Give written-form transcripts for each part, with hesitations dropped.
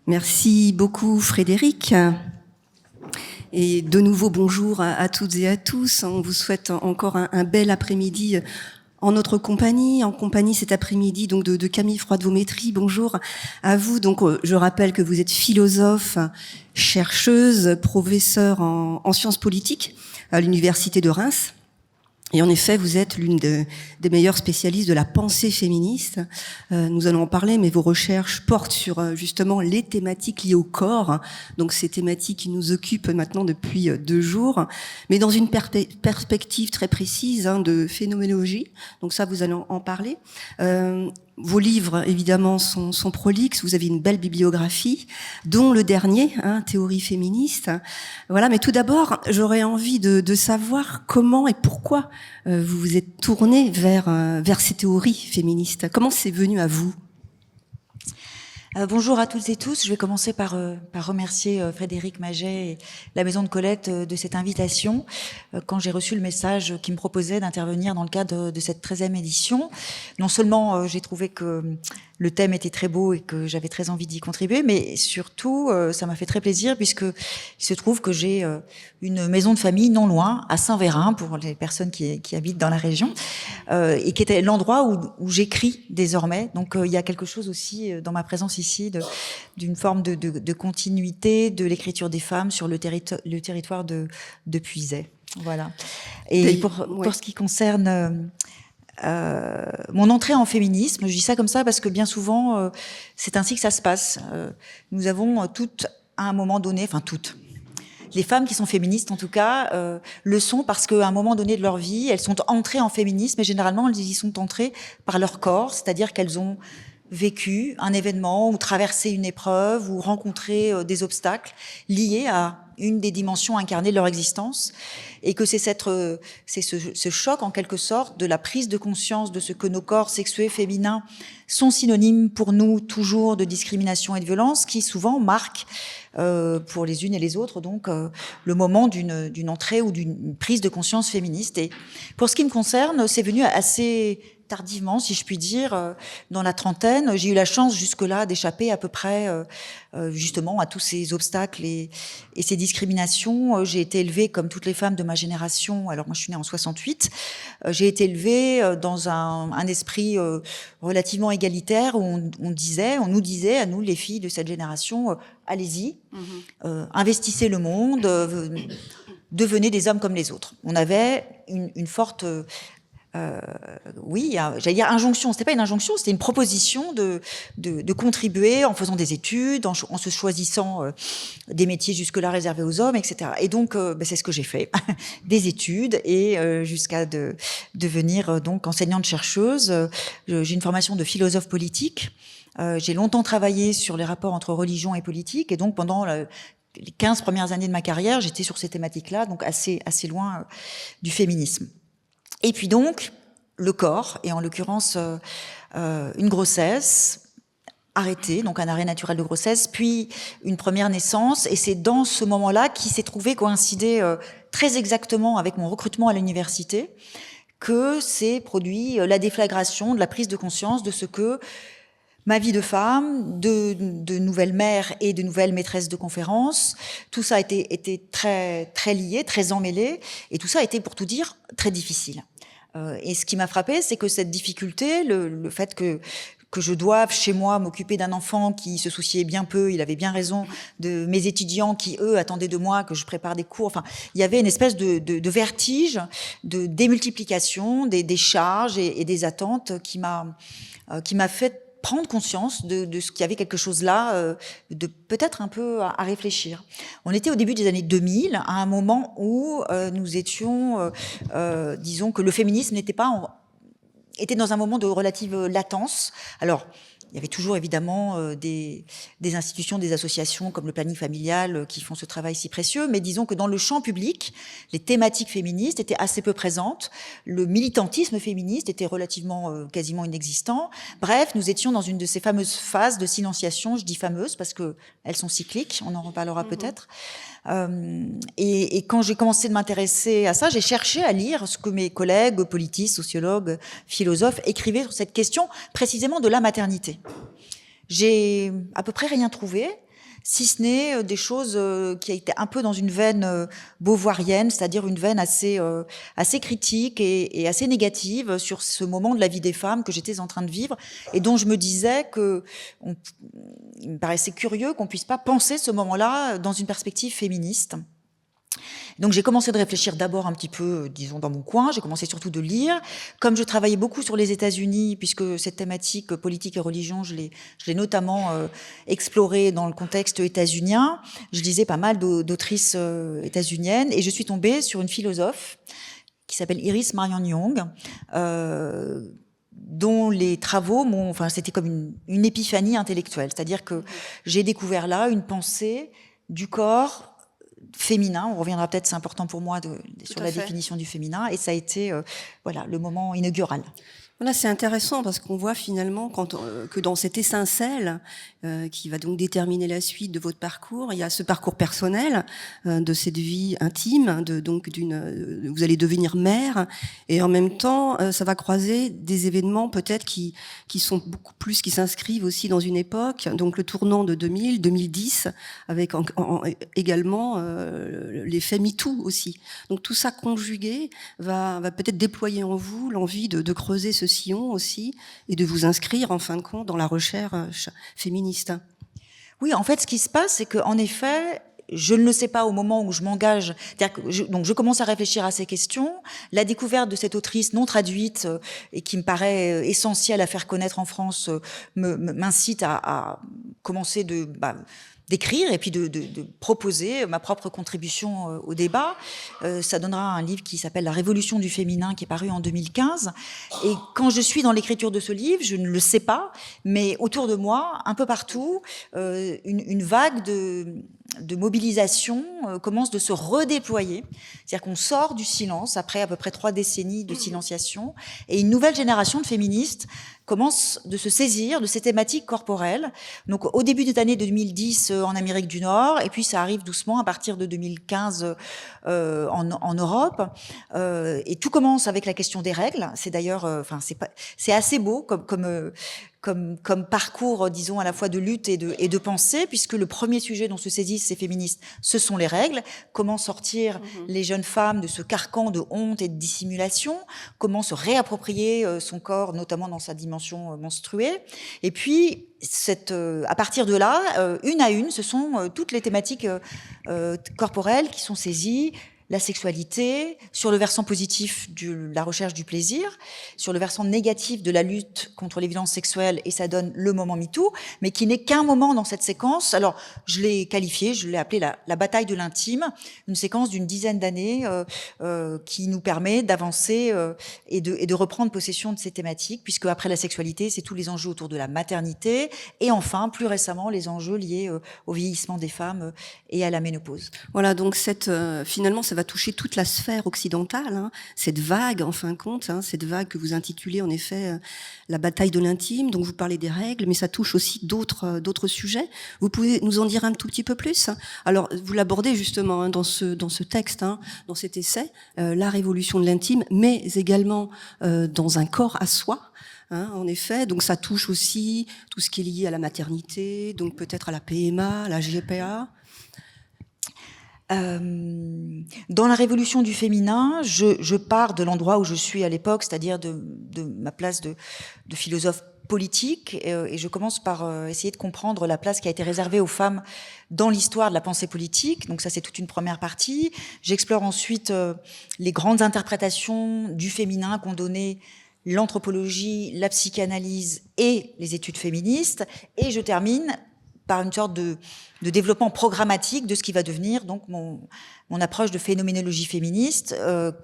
Merci beaucoup Frédéric. Et de nouveau bonjour à toutes et à tous. On vous souhaite encore un bel après-midi en notre compagnie, cet après-midi donc de Camille Froide-Vaumétry. Bonjour à vous. Donc je rappelle que vous êtes philosophe, chercheuse, professeure en sciences politiques à l'université de Reims. Et en effet, vous êtes l'une des meilleures spécialistes de la pensée féministe. Nous allons en parler, mais vos recherches portent sur justement les thématiques liées au corps. Donc ces thématiques qui nous occupent maintenant depuis 2 jours, mais dans une perspective très précise de phénoménologie. Donc ça, vous allez en parler. Vos livres, évidemment, sont prolixes. Vous avez une belle bibliographie, dont le dernier, Théorie féministe. Voilà. Mais tout d'abord, j'aurais envie de savoir comment et pourquoi vous vous êtes tourné vers ces théories féministes. Comment c'est venu à vous ? Bonjour à toutes et tous. Je vais commencer par remercier Frédéric Maget et la Maison de Colette de cette invitation. Quand j'ai reçu le message qui me proposait d'intervenir dans le cadre de cette 13e édition, non seulement j'ai trouvé que le thème était très beau et que j'avais très envie d'y contribuer, mais surtout ça m'a fait très plaisir puisque il se trouve que j'ai une maison de famille non loin, à Saint-Vérin, pour les personnes qui habitent dans la région, et qui était l'endroit où j'écris désormais. Donc il y a quelque chose aussi dans ma présence ici d'une forme de continuité de l'écriture des femmes sur le territoire de Puisaye. Voilà. Et pour ce qui concerne mon entrée en féminisme, je dis ça comme ça parce que bien souvent c'est ainsi que ça se passe. Nous avons toutes à un moment donné, enfin toutes, les femmes qui sont féministes en tout cas le sont parce qu'à un moment donné de leur vie elles sont entrées en féminisme, et généralement elles y sont entrées par leur corps, c'est-à-dire qu'elles ont vécu un événement ou traversé une épreuve ou rencontré des obstacles liés à une des dimensions incarnées de leur existence, et que c'est ce choc en quelque sorte de la prise de conscience de ce que nos corps sexués féminins sont synonymes pour nous toujours de discrimination et de violence qui souvent marque pour les unes et les autres donc le moment d'une entrée ou d'une prise de conscience féministe. Et pour ce qui me concerne, c'est venu assez tardivement, si je puis dire, dans la trentaine. J'ai eu la chance jusque-là d'échapper à peu près justement à tous ces obstacles et ces discriminations. J'ai été élevée comme toutes les femmes de ma génération. Alors moi je suis née en 68. J'ai été élevée dans un esprit relativement égalitaire où on nous disait à nous les filles de cette génération, allez-y, investissez le monde, devenez des hommes comme les autres. On avait une forte j'allais dire injonction. C'était pas une injonction, c'était une proposition de contribuer en faisant des études, en se choisissant des métiers jusque-là réservés aux hommes, etc. Et donc, c'est ce que j'ai fait, des études, et jusqu'à devenir donc enseignante-chercheuse. J'ai une formation de philosophe politique. J'ai longtemps travaillé sur les rapports entre religion et politique, et donc pendant les 15 premières années de ma carrière, j'étais sur ces thématiques-là, donc assez loin du féminisme. Et puis donc, le corps, et en l'occurrence une grossesse arrêtée, donc un arrêt naturel de grossesse, puis une première naissance. Et c'est dans ce moment-là qui s'est trouvé coïncider très exactement avec mon recrutement à l'université que s'est produit la déflagration de la prise de conscience de ce que ma vie de femme, de nouvelle mère et de nouvelle maîtresse de conférences, tout ça était très, très lié, très emmêlé, et tout ça a été, pour tout dire, très difficile. Et ce qui m'a frappée, c'est que cette difficulté, le fait que je doive chez moi m'occuper d'un enfant qui se souciait bien peu, il avait bien raison, de mes étudiants qui, eux, attendaient de moi que je prépare des cours. Enfin, il y avait une espèce de vertige, de démultiplication des charges et des attentes qui m'a fait prendre conscience de ce qu'il y avait quelque chose là, de peut-être un peu à réfléchir. On était au début des années 2000, à un moment où nous étions, disons que le féminisme était dans un moment de relative latence. Alors, il y avait toujours évidemment des institutions, des associations comme le planning familial qui font ce travail si précieux, mais disons que dans le champ public, les thématiques féministes étaient assez peu présentes, le militantisme féministe était relativement quasiment inexistant. Bref, nous étions dans une de ces fameuses phases de silenciation, je dis fameuses parce que elles sont cycliques, on en reparlera peut-être. Et quand j'ai commencé de m'intéresser à ça, j'ai cherché à lire ce que mes collègues politistes, sociologues, philosophes écrivaient sur cette question précisément de la maternité. J'ai à peu près rien trouvé. si ce n'est des choses qui étaient un peu dans une veine beauvoirienne, c'est-à-dire une veine assez critique et assez négative sur ce moment de la vie des femmes que j'étais en train de vivre et dont je me disais il me paraissait curieux qu'on puisse pas penser ce moment-là dans une perspective féministe. Donc j'ai commencé de réfléchir d'abord un petit peu, disons, dans mon coin. J'ai commencé surtout de lire. Comme je travaillais beaucoup sur les États-Unis, puisque cette thématique politique et religion, je l'ai notamment explorée dans le contexte états-unien. Je lisais pas mal d'autrices états-uniennes et je suis tombée sur une philosophe qui s'appelle Iris Marianne Young, dont les travaux c'était comme une épiphanie intellectuelle. C'est-à-dire que j'ai découvert là une pensée du corps féminin. On reviendra peut-être, c'est important pour moi sur la définition du féminin, et ça a été le moment inaugural. Voilà, c'est intéressant parce qu'on voit finalement que dans cette étincelle qui va donc déterminer la suite de votre parcours, il y a ce parcours personnel de cette vie intime, vous allez devenir mère, et en même temps, ça va croiser des événements peut-être qui sont beaucoup plus, qui s'inscrivent aussi dans une époque, donc le tournant de 2010, avec également l'effet MeToo aussi. Donc tout ça conjugué va peut-être déployer en vous l'envie de creuser ce sillon aussi et de vous inscrire en fin de compte dans la recherche féministe. Oui, en fait, ce qui se passe, c'est qu'en effet, je ne le sais pas au moment où je m'engage. Donc je commence à réfléchir à ces questions. La découverte de cette autrice non traduite et qui me paraît essentielle à faire connaître en France m'incite à commencer d'écrire et puis de proposer ma propre contribution au débat. Ça donnera un livre qui s'appelle La Révolution du féminin, qui est paru en 2015. Et quand je suis dans l'écriture de ce livre, je ne le sais pas, mais autour de moi, un peu partout, une vague de mobilisation commence de se redéployer. C'est-à-dire qu'on sort du silence après à peu près 3 décennies de silenciation, et une nouvelle génération de féministes commence de se saisir de ces thématiques corporelles. Donc au début des années 2010 en Amérique du Nord, et puis ça arrive doucement à partir de 2015 en Europe. Et tout commence avec la question des règles. C'est d'ailleurs, c'est assez beau comme parcours, disons, à la fois de lutte et de pensée, puisque le premier sujet dont se saisissent ces féministes, ce sont les règles. Comment sortir les jeunes femmes de ce carcan de honte et de dissimulation? Comment se réapproprier son corps, notamment dans sa dimension menstruée? Et puis, à partir de là, une à une, ce sont toutes les thématiques corporelles qui sont saisies. La sexualité, sur le versant positif de la recherche du plaisir, sur le versant négatif de la lutte contre les violences sexuelles, et ça donne le moment MeToo, mais qui n'est qu'un moment dans cette séquence. Alors, je l'ai appelé la bataille de l'intime, une séquence d'une dizaine d'années qui nous permet d'avancer et de reprendre possession de ces thématiques, puisque après la sexualité, c'est tous les enjeux autour de la maternité, et enfin, plus récemment, les enjeux liés au vieillissement des femmes et à la ménopause. Voilà, donc finalement, ça va toucher toute la sphère occidentale, cette vague, en fin de compte, cette vague que vous intitulez en effet la bataille de l'intime, dont vous parlez des règles, mais ça touche aussi d'autres sujets. Vous pouvez nous en dire un tout petit peu plus? Alors, vous l'abordez justement dans ce texte, dans cet essai, la révolution de l'intime, mais également dans un corps à soi. En effet, donc ça touche aussi tout ce qui est lié à la maternité, donc peut-être à la PMA, à la GPA. Dans la révolution du féminin, je pars de l'endroit où je suis à l'époque, c'est-à-dire de ma place de philosophe politique, et je commence par essayer de comprendre la place qui a été réservée aux femmes dans l'histoire de la pensée politique. Donc ça, c'est toute une première partie. J'explore ensuite les grandes interprétations du féminin qu'ont donné l'anthropologie, la psychanalyse et les études féministes, et je termine par une sorte de développement programmatique de ce qui va devenir donc mon approche de phénoménologie féministe.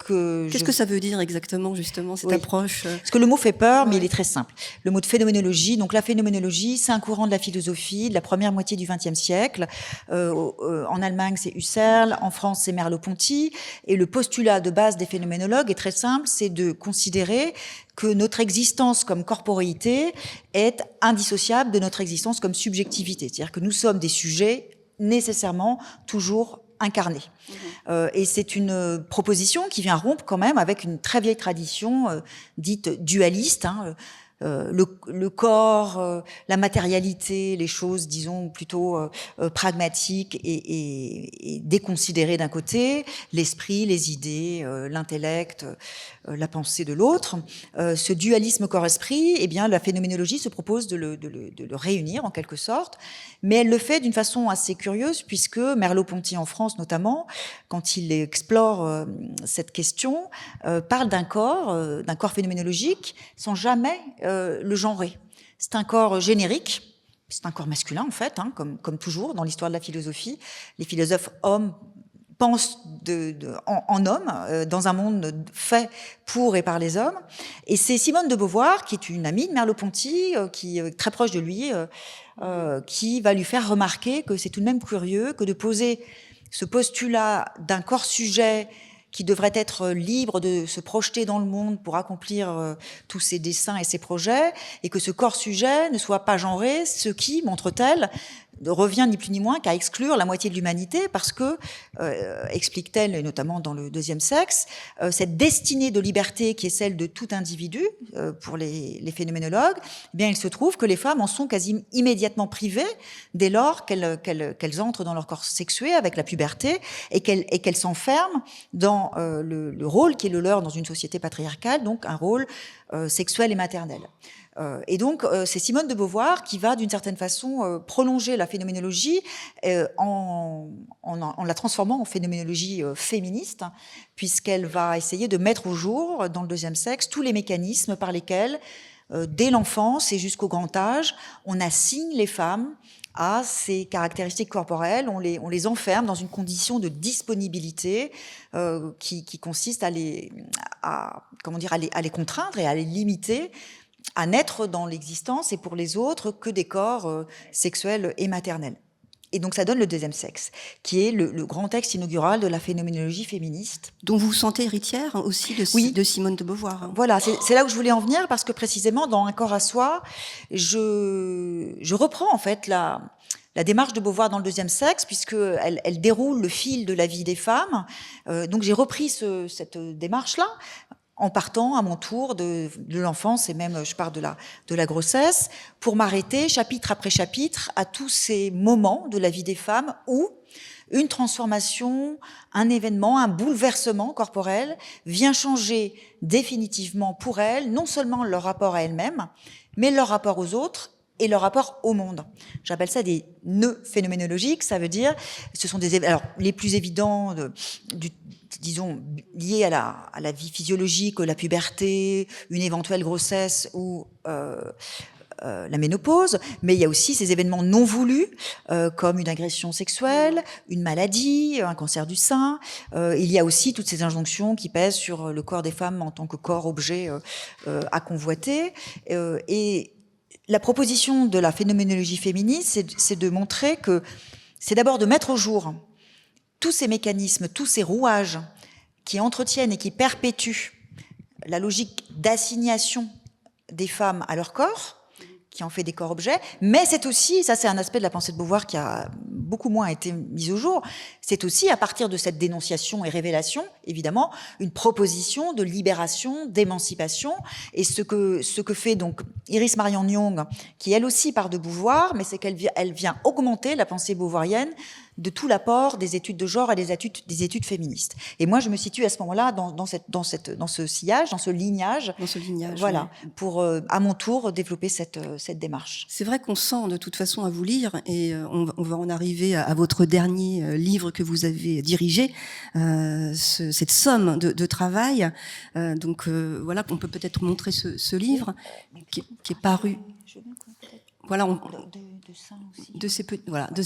Qu'est-ce que ça veut dire exactement, justement, cette approche Parce que le mot fait peur, mais il est très simple. Le mot de phénoménologie, donc la phénoménologie, c'est un courant de la philosophie de la première moitié du XXe siècle. En Allemagne, c'est Husserl, en France, c'est Merleau-Ponty, et le postulat de base des phénoménologues est très simple, c'est de considérer que notre existence comme corporéité est indissociable de notre existence comme subjectivité. C'est-à-dire que nous sommes des sujets nécessairement toujours incarnés. Et c'est une proposition qui vient rompre quand même avec une très vieille tradition dite dualiste. le corps, la matérialité, les choses, disons, plutôt pragmatiques et déconsidérées d'un côté, l'esprit, les idées, l'intellect, la pensée de l'autre. Ce dualisme corps-esprit, eh bien, la phénoménologie se propose de le réunir en quelque sorte, mais elle le fait d'une façon assez curieuse, puisque Merleau-Ponty en France notamment, quand il explore cette question, parle d'un corps phénoménologique sans jamais le genrer. C'est un corps générique, c'est un corps masculin en fait, hein, comme toujours dans l'histoire de la philosophie. Les philosophes hommes pensent en homme, dans un monde fait pour et par les hommes. Et c'est Simone de Beauvoir, qui est une amie de Merleau-Ponty, qui est très proche de lui, qui va lui faire remarquer que c'est tout de même curieux que de poser ce postulat d'un corps sujet qui devrait être libre de se projeter dans le monde pour accomplir tous ses desseins et ses projets, et que ce corps sujet ne soit pas genré, ce qui, montre-t-elle, revient ni plus ni moins qu'à exclure la moitié de l'humanité, parce que, explique-t-elle, et notamment dans le deuxième sexe, cette destinée de liberté qui est celle de tout individu, pour les phénoménologues, eh bien, il se trouve que les femmes en sont quasi immédiatement privées dès lors qu'elles entrent dans leur corps sexué avec la puberté, et qu'elles s'enferment dans le rôle qui est le leur dans une société patriarcale, donc un rôle sexuel et maternel. Et donc, c'est Simone de Beauvoir qui va, d'une certaine façon, prolonger la phénoménologie en la transformant en phénoménologie féministe, puisqu'elle va essayer de mettre au jour, dans le deuxième sexe, tous les mécanismes par lesquels, dès l'enfance et jusqu'au grand âge, on assigne les femmes à ces caractéristiques corporelles, on les enferme dans une condition de disponibilité qui consiste à les contraindre et à les limiter, à naître dans l'existence et pour les autres que des corps sexuels et maternels. Et donc ça donne le deuxième sexe, qui est le grand texte inaugural de la phénoménologie féministe. Dont vous vous sentez héritière aussi de Simone de Beauvoir. Voilà, c'est là où je voulais en venir, parce que précisément dans Un corps à soi, je reprends en fait la démarche de Beauvoir dans le deuxième sexe, puisqu'elle déroule le fil de la vie des femmes. Donc j'ai repris cette démarche-là, en partant à mon tour de l'enfance, et même je pars de la grossesse, pour m'arrêter chapitre après chapitre à tous ces moments de la vie des femmes où une transformation, un événement, un bouleversement corporel vient changer définitivement pour elles, non seulement leur rapport à elles-mêmes, mais leur rapport aux autres et leur rapport au monde. J'appelle ça des nœuds phénoménologiques, ça veut dire, ce sont alors les plus évidents disons, liés à la vie physiologique, la puberté, une éventuelle grossesse ou la ménopause, mais il y a aussi ces événements non voulus, comme une agression sexuelle, une maladie, un cancer du sein. Il y a aussi toutes ces injonctions qui pèsent sur le corps des femmes en tant que corps-objet à convoiter. Et la proposition de la phénoménologie féministe, c'est de montrer que c'est d'abord de mettre au jour tous ces mécanismes, tous ces rouages qui entretiennent et qui perpétuent la logique d'assignation des femmes à leur corps, qui en fait des corps-objets, mais c'est aussi, ça c'est un aspect de la pensée de Beauvoir qui a beaucoup moins été mis au jour, c'est aussi à partir de cette dénonciation et révélation, évidemment, une proposition de libération, d'émancipation, et ce que fait donc Iris Marion Young, qui elle aussi part de Beauvoir, mais c'est qu'elle vient augmenter la pensée beauvoirienne de tout l'apport des études de genre et des études féministes. Et moi, je me situe à ce moment-là dans ce sillage, dans ce lignage. Dans ce lignage. Voilà, oui. Pour, à mon tour, développer cette démarche. C'est vrai qu'on sent de toute façon à vous lire, et on va en arriver à votre dernier livre que vous avez dirigé, cette somme de travail. Donc voilà, qu'on peut peut-être montrer ce livre qui est paru. Voilà, de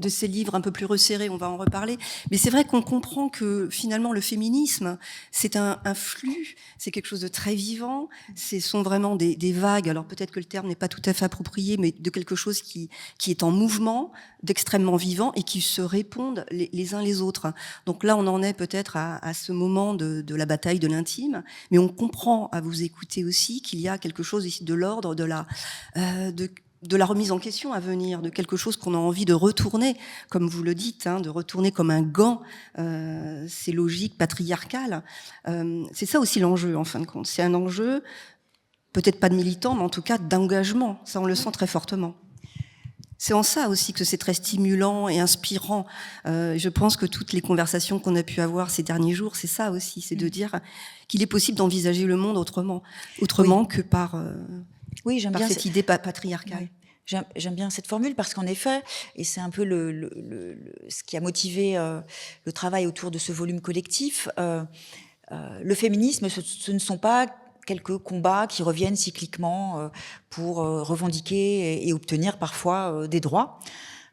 ces livres un peu plus resserrés, on va en reparler. Mais c'est vrai qu'on comprend que finalement le féminisme, c'est un flux, c'est quelque chose de très vivant. Ce sont vraiment des vagues. Alors peut-être que le terme n'est pas tout à fait approprié, mais de quelque chose qui est en mouvement, d'extrêmement vivant et qui se répondent les uns les autres. Donc là, on en est peut-être à ce moment de la bataille de l'intime, mais on comprend à vous écouter aussi qu'il y a quelque chose ici de l'ordre de la remise en question à venir, de quelque chose qu'on a envie de retourner, comme vous le dites, de retourner comme un gant, ces logiques patriarcales. C'est ça aussi l'enjeu, en fin de compte. C'est un enjeu peut-être pas de militants, mais en tout cas d'engagement. Ça, on le sent très fortement. C'est en ça aussi que c'est très stimulant et inspirant. Je pense que toutes les conversations qu'on a pu avoir ces derniers jours, c'est ça aussi, c'est de dire qu'il est possible d'envisager le monde autrement que par j'aime bien cette idée patriarcale. Oui. J'aime bien cette formule parce qu'en effet, et c'est un peu ce qui a motivé le travail autour de ce volume collectif, le féminisme, ce ne sont pas quelques combats qui reviennent cycliquement pour revendiquer et obtenir parfois des droits.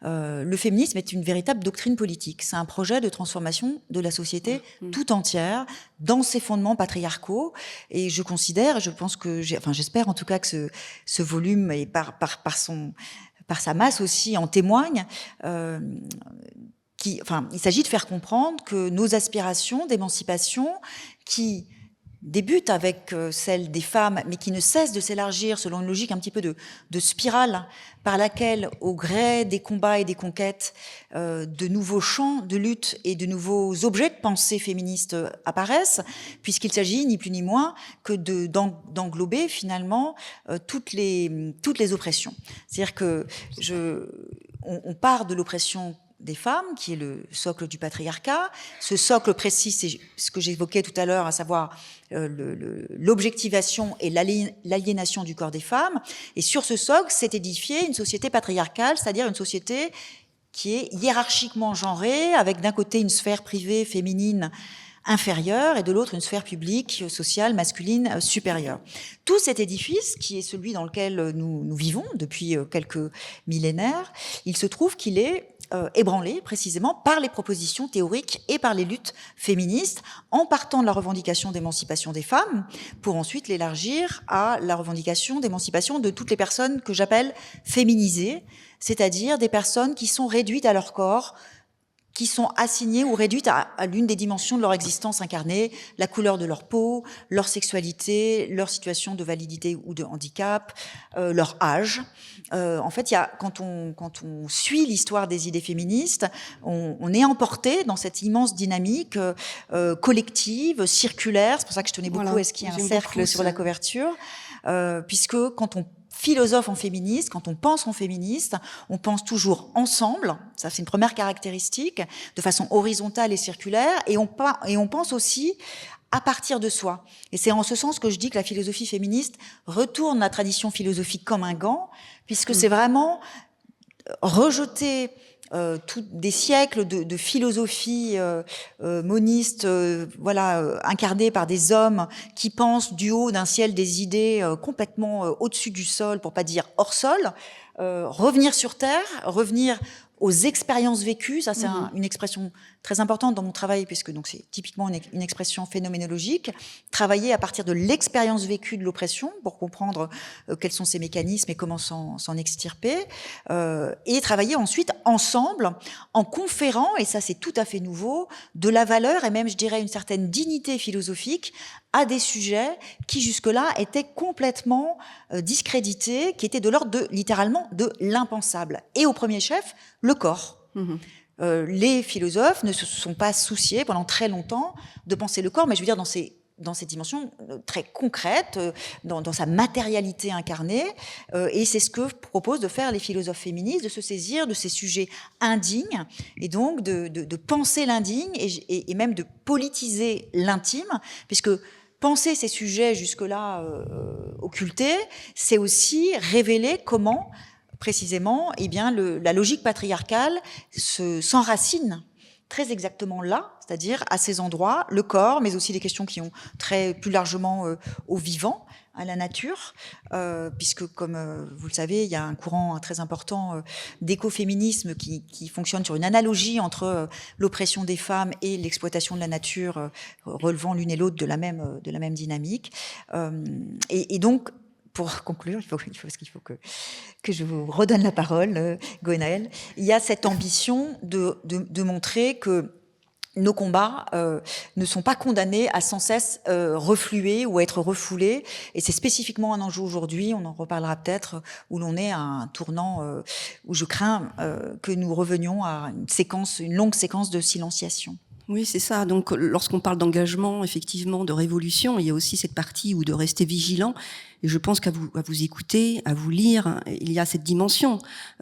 Le féminisme est une véritable doctrine politique. C'est un projet de transformation de la société tout entière dans ses fondements patriarcaux. Et je considère, je pense que, j'espère en tout cas que ce volume et par sa masse aussi en témoigne. Il s'agit de faire comprendre que nos aspirations d'émancipation qui débute avec celle des femmes, mais qui ne cesse de s'élargir selon une logique un petit peu de spirale par laquelle, au gré des combats et des conquêtes, de nouveaux champs de lutte et de nouveaux objets de pensée féministe apparaissent, puisqu'il s'agit ni plus ni moins que d'englober finalement toutes les oppressions. C'est-à-dire que on part de l'oppression des femmes, qui est le socle du patriarcat. Ce socle précis, c'est ce que j'évoquais tout à l'heure, à savoir l'objectivation et l'aliénation du corps des femmes. Et sur ce socle, s'est édifiée une société patriarcale, c'est-à-dire une société qui est hiérarchiquement genrée, avec d'un côté une sphère privée féminine inférieure et de l'autre une sphère publique, sociale, masculine, supérieure. Tout cet édifice, qui est celui dans lequel nous vivons depuis quelques millénaires, il se trouve qu'il est ébranlé précisément par les propositions théoriques et par les luttes féministes, en partant de la revendication d'émancipation des femmes, pour ensuite l'élargir à la revendication d'émancipation de toutes les personnes que j'appelle féminisées, c'est-à-dire des personnes qui sont réduites à leur corps, qui sont assignées ou réduites à l'une des dimensions de leur existence incarnée, la couleur de leur peau, leur sexualité, leur situation de validité ou de handicap, leur âge. En fait, quand on suit l'histoire des idées féministes, on est emporté dans cette immense dynamique collective, circulaire. C'est pour ça que je tenais beaucoup à ce qu'il y ait un cercle sur la couverture, puisque quand on philosophe en féministe, quand on pense en féministe, on pense toujours ensemble, ça c'est une première caractéristique, de façon horizontale et circulaire, et on pense aussi à partir de soi. Et c'est en ce sens que je dis que la philosophie féministe retourne la tradition philosophique comme un gant, puisque c'est vraiment rejeter des siècles de philosophie moniste, incarnée par des hommes qui pensent du haut d'un ciel des idées complètement au-dessus du sol, pour pas dire hors sol, revenir sur terre, revenir aux expériences vécues. Ça, c'est une expression très importante dans mon travail, puisque donc c'est typiquement une expression phénoménologique. Travailler à partir de l'expérience vécue de l'oppression pour comprendre quels sont ses mécanismes et comment s'en extirper, et travailler ensuite ensemble en conférant, et ça c'est tout à fait nouveau, de la valeur et même, je dirais, une certaine dignité philosophique à des sujets qui jusque-là étaient complètement discrédités, qui étaient de l'ordre littéralement de l'impensable. Et au premier chef, le corps. Les philosophes ne se sont pas souciés pendant très longtemps de penser le corps, mais je veux dire dans ces dimensions très concrètes, dans sa matérialité incarnée, et c'est ce que proposent de faire les philosophes féministes, de se saisir de ces sujets indignes, et donc de penser l'indigne, et même de politiser l'intime, puisque penser ces sujets jusque-là occultés, c'est aussi révéler comment, précisément, la logique patriarcale s'enracine très exactement là, c'est-à-dire à ces endroits, le corps, mais aussi des questions qui ont trait plus largement au vivant, à la nature, puisque, comme vous le savez, il y a un courant très important d'écoféminisme qui fonctionne sur une analogie entre l'oppression des femmes et l'exploitation de la nature, relevant l'une et l'autre de la même dynamique. Et donc, pour conclure, parce qu'il faut que je vous redonne la parole, Gwenaëlle, il y a cette ambition de montrer que nos combats ne sont pas condamnés à sans cesse refluer ou être refoulés. Et c'est spécifiquement un enjeu aujourd'hui, on en reparlera peut-être, où l'on est à un tournant où je crains que nous revenions à une longue séquence de silenciation. Oui, c'est ça. Donc, lorsqu'on parle d'engagement, effectivement, de révolution, il y a aussi cette partie où de rester vigilant, Et je pense qu'à vous écouter, à vous lire, il y a cette dimension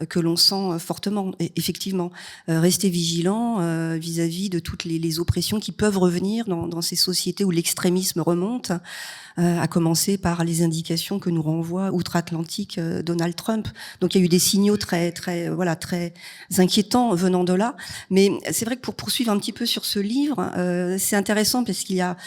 que l'on sent fortement. Et effectivement, rester vigilant vis-à-vis de toutes les oppressions qui peuvent revenir dans ces sociétés où l'extrémisme remonte, à commencer par les indications que nous renvoie outre-Atlantique Donald Trump. Donc il y a eu des signaux très inquiétants venant de là. Mais c'est vrai que pour poursuivre un petit peu sur ce livre, c'est intéressant parce qu'il y a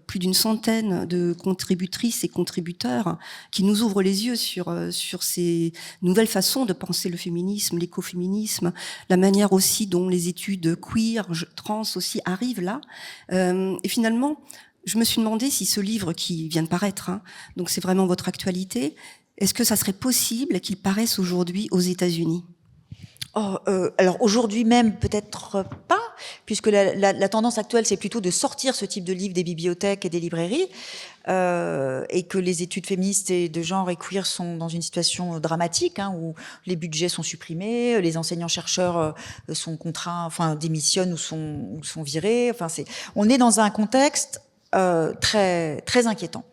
plus d'une centaine de contributrices et contributeurs qui nous ouvrent les yeux sur ces nouvelles façons de penser le féminisme, l'écoféminisme, la manière aussi dont les études queer, trans aussi arrivent là. Et finalement, je me suis demandé si ce livre qui vient de paraître, donc c'est vraiment votre actualité, est-ce que ça serait possible qu'il paraisse aujourd'hui aux États-Unis ? Alors aujourd'hui même, peut-être pas, puisque la tendance actuelle, c'est plutôt de sortir ce type de livre des bibliothèques et des librairies, et que les études féministes et de genre et queer sont dans une situation dramatique, où les budgets sont supprimés, les enseignants-chercheurs sont contraints, démissionnent ou sont virés. On est dans un contexte très très inquiétant.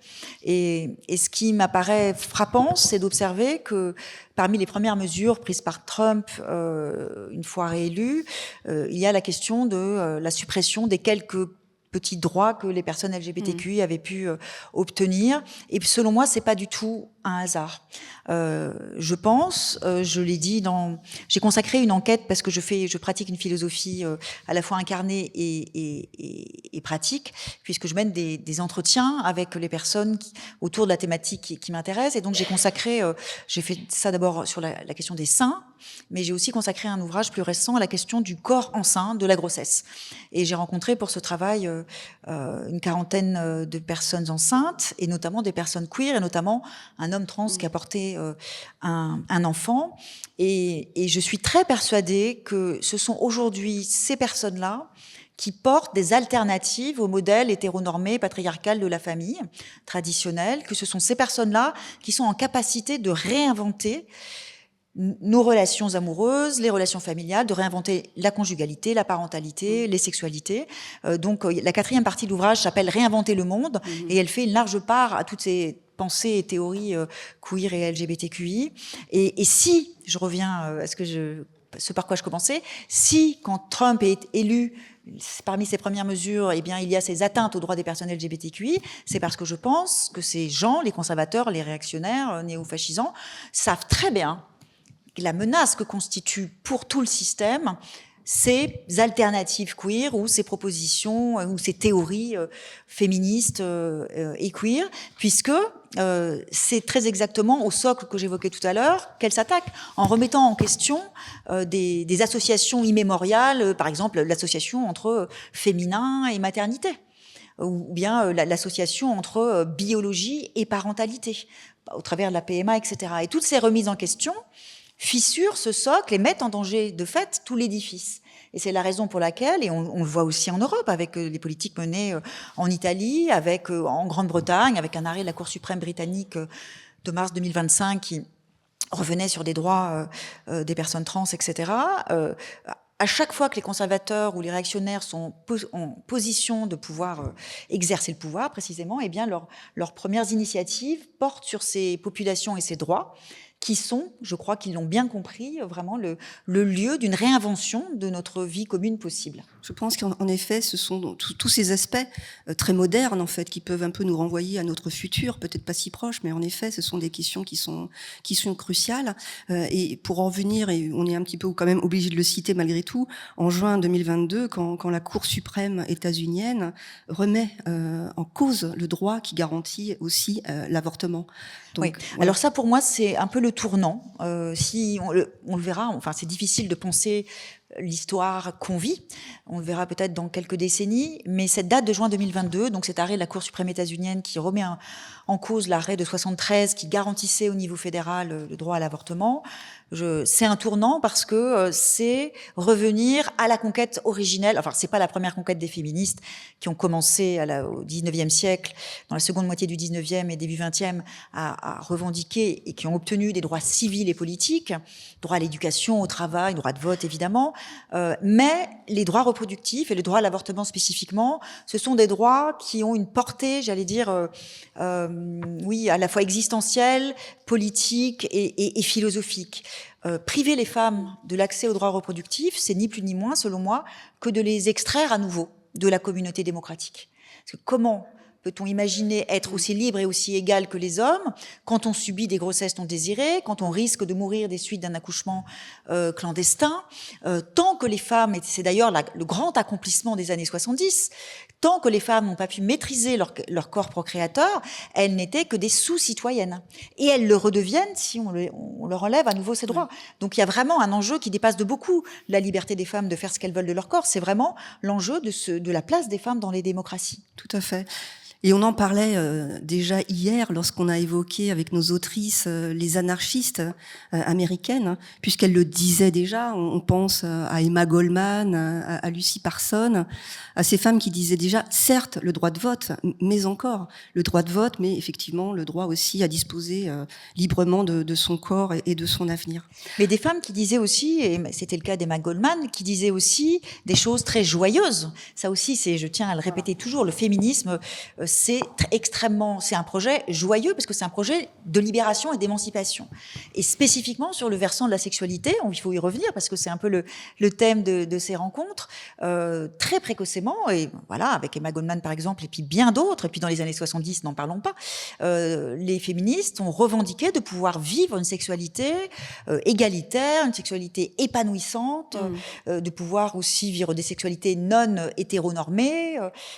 Et ce qui m'apparaît frappant, c'est d'observer que parmi les premières mesures prises par Trump, une fois réélu, il y a la question de la suppression des quelques petits droits que les personnes LGBTQI avaient pu obtenir. Et selon moi, c'est pas du tout un hasard. Je pense, je l'ai dit j'ai consacré une enquête parce que je pratique une philosophie à la fois incarnée et pratique, puisque je mène des entretiens avec les personnes autour de la thématique qui m'intéresse. Et donc j'ai fait ça d'abord sur la question des seins, mais j'ai aussi consacré un ouvrage plus récent à la question du corps enceint, de la grossesse. Et j'ai rencontré pour ce travail une quarantaine de personnes enceintes, et notamment des personnes queer, et notamment un homme trans qui a porté un enfant. Et je suis très persuadée que ce sont aujourd'hui ces personnes-là qui portent des alternatives au modèle hétéronormé, patriarcal de la famille traditionnelle, que ce sont ces personnes-là qui sont en capacité de réinventer nos relations amoureuses, les relations familiales, de réinventer la conjugalité, la parentalité, les sexualités. Donc la quatrième partie de l'ouvrage s'appelle « Réinventer le monde » et elle fait une large part à toutes ces pensées et théories queer et LGBTQI. Et si, je reviens à ce par quoi je commençais, si quand Trump est élu, parmi ses premières mesures, il y a ces atteintes aux droits des personnes LGBTQI, c'est parce que je pense que ces gens, les conservateurs, les réactionnaires, néo-fascisants, savent très bien la menace que constitue pour tout le système ces alternatives queer ou ces propositions ou ces théories féministes et queer, puisque c'est très exactement au socle que j'évoquais tout à l'heure qu'elle s'attaque, en remettant en question des associations immémoriales, par exemple l'association entre féminin et maternité, ou bien l'association entre biologie et parentalité, au travers de la PMA, etc. Et toutes ces remises en question fissurent ce socle et mettent en danger, de fait, tout l'édifice. Et c'est la raison pour laquelle, et on le voit aussi en Europe, avec les politiques menées en Italie, en Grande-Bretagne, avec un arrêt de la Cour suprême britannique de mars 2025 qui revenait sur des droits des personnes trans, etc. À chaque fois que les conservateurs ou les réactionnaires sont en position de pouvoir exercer le pouvoir, précisément, leurs premières initiatives portent sur ces populations et ces droits, qui sont, je crois qu'ils l'ont bien compris, vraiment le lieu d'une réinvention de notre vie commune possible. Je pense qu'en effet, ce sont tous ces aspects très modernes, en fait, qui peuvent un peu nous renvoyer à notre futur, peut-être pas si proche, mais en effet, ce sont des questions qui sont cruciales. Et pour en revenir, et on est un petit peu quand même obligé de le citer malgré tout, en juin 2022, quand la Cour suprême états-unienne remet en cause le droit qui garantit aussi l'avortement. Donc, oui. Voilà. Alors ça, pour moi, c'est un peu le tournant. Si on le verra, c'est difficile de penser l'histoire qu'on vit. On le verra peut-être dans quelques décennies, mais cette date de juin 2022, donc cet arrêt de la Cour suprême états-unienne qui remet en cause l'arrêt de 73 qui garantissait au niveau fédéral le droit à l'avortement, c'est un tournant parce que c'est revenir à la conquête originelle. Enfin, c'est pas la première conquête des féministes qui ont commencé au 19e siècle, dans la seconde moitié du 19e et début 20e, à revendiquer et qui ont obtenu des droits civils et politiques, droit à l'éducation, au travail, droit de vote évidemment. mais les droits reproductifs et le droit à l'avortement spécifiquement, ce sont des droits qui ont une portée, j'allais dire, oui, à la fois existentielle, politique et philosophique. Priver les femmes de l'accès aux droits reproductifs, c'est ni plus ni moins, selon moi, que de les extraire à nouveau de la communauté démocratique. Parce que comment peut-on imaginer être aussi libre et aussi égal que les hommes quand on subit des grossesses non désirées, quand on risque de mourir des suites d'un accouchement clandestin, tant que les femmes, et c'est d'ailleurs le grand accomplissement des années 70, tant que les femmes n'ont pas pu maîtriser leur corps procréateur, elles n'étaient que des sous-citoyennes. Et elles le redeviennent si on leur enlève à nouveau ces droits. Donc il y a vraiment un enjeu qui dépasse de beaucoup la liberté des femmes de faire ce qu'elles veulent de leur corps. C'est vraiment l'enjeu de la place des femmes dans les démocraties. Tout à fait. Et on en parlait déjà hier lorsqu'on a évoqué avec nos autrices les anarchistes américaines, puisqu'elles le disaient déjà. On pense à Emma Goldman, à Lucy Parsons, à ces femmes qui disaient déjà, certes, le droit de vote, mais encore le droit de vote, mais effectivement le droit aussi à disposer librement de son corps et de son avenir. Mais des femmes qui disaient aussi, et c'était le cas d'Emma Goldman, qui disaient aussi des choses très joyeuses. Ça aussi, je tiens à le répéter toujours, le féminisme, c'est un projet joyeux parce que c'est un projet de libération et d'émancipation. Et spécifiquement sur le versant de la sexualité, il faut y revenir parce que c'est un peu le thème de ces rencontres, très précocement, et voilà, avec Emma Goldman par exemple, et puis bien d'autres, et puis dans les années 70, n'en parlons pas, les féministes ont revendiqué de pouvoir vivre une sexualité égalitaire, une sexualité épanouissante, de pouvoir aussi vivre des sexualités non hétéronormées,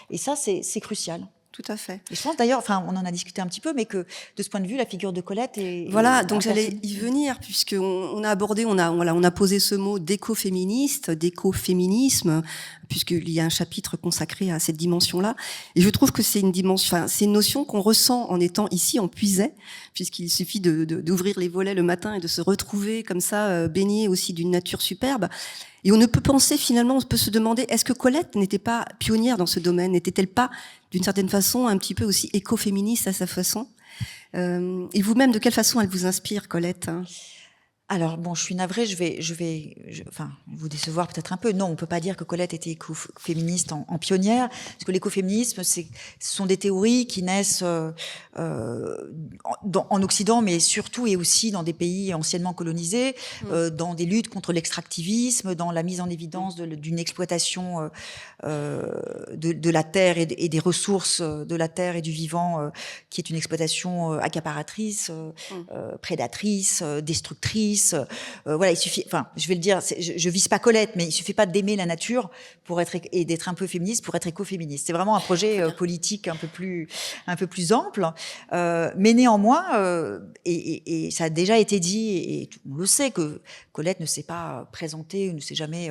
et ça c'est crucial. Tout à fait. Et je pense d'ailleurs, on en a discuté un petit peu, mais que de ce point de vue, la figure de Colette est... Voilà, donc j'allais y venir, puisqu'on a abordé, on a posé ce mot d'écoféministe, d'écoféminisme, puisqu'il y a un chapitre consacré à cette dimension-là. Et je trouve que c'est une dimension, c'est une notion qu'on ressent en étant ici, en Puisaye, puisqu'il suffit d'ouvrir les volets le matin et de se retrouver comme ça, baigné aussi d'une nature superbe. Et on ne peut penser, finalement, on peut se demander, est-ce que Colette n'était pas pionnière dans ce domaine? N'était-elle pas, d'une certaine façon, un petit peu aussi écoféministe à sa façon? Et vous-même, de quelle façon elle vous inspire, Colette? Alors, bon, je suis navrée, je vais vous décevoir peut-être un peu. Non, on peut pas dire que Colette était écoféministe en pionnière, parce que l'écoféminisme, ce sont des théories qui naissent en Occident, mais surtout et aussi dans des pays anciennement colonisés, dans des luttes contre l'extractivisme, dans la mise en évidence d'une exploitation de la terre et des ressources de la terre et du vivant, qui est une exploitation accaparatrice, prédatrice, destructrice. Voilà, il suffit. Enfin, je vais le dire. Je vise pas Colette, mais il suffit pas d'aimer la nature et d'être un peu féministe pour être écoféministe. C'est vraiment un projet politique un peu plus ample, mais néanmoins, et ça a déjà été dit, et on le sait que Colette ne s'est pas présentée, ne s'est jamais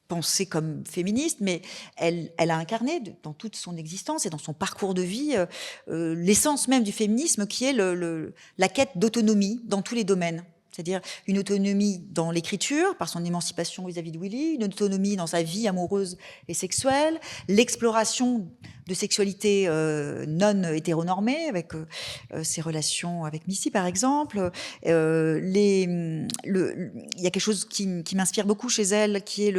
pensée comme féministe, mais elle a incarné dans toute son existence et dans son parcours de vie l'essence même du féminisme, qui est la quête d'autonomie dans tous les domaines. C'est-à-dire une autonomie dans l'écriture, par son émancipation vis-à-vis de Willy, une autonomie dans sa vie amoureuse et sexuelle, l'exploration de sexualité non hétéronormée, avec ses relations avec Missy, par exemple. Il y a quelque chose qui m'inspire beaucoup chez elle, qui est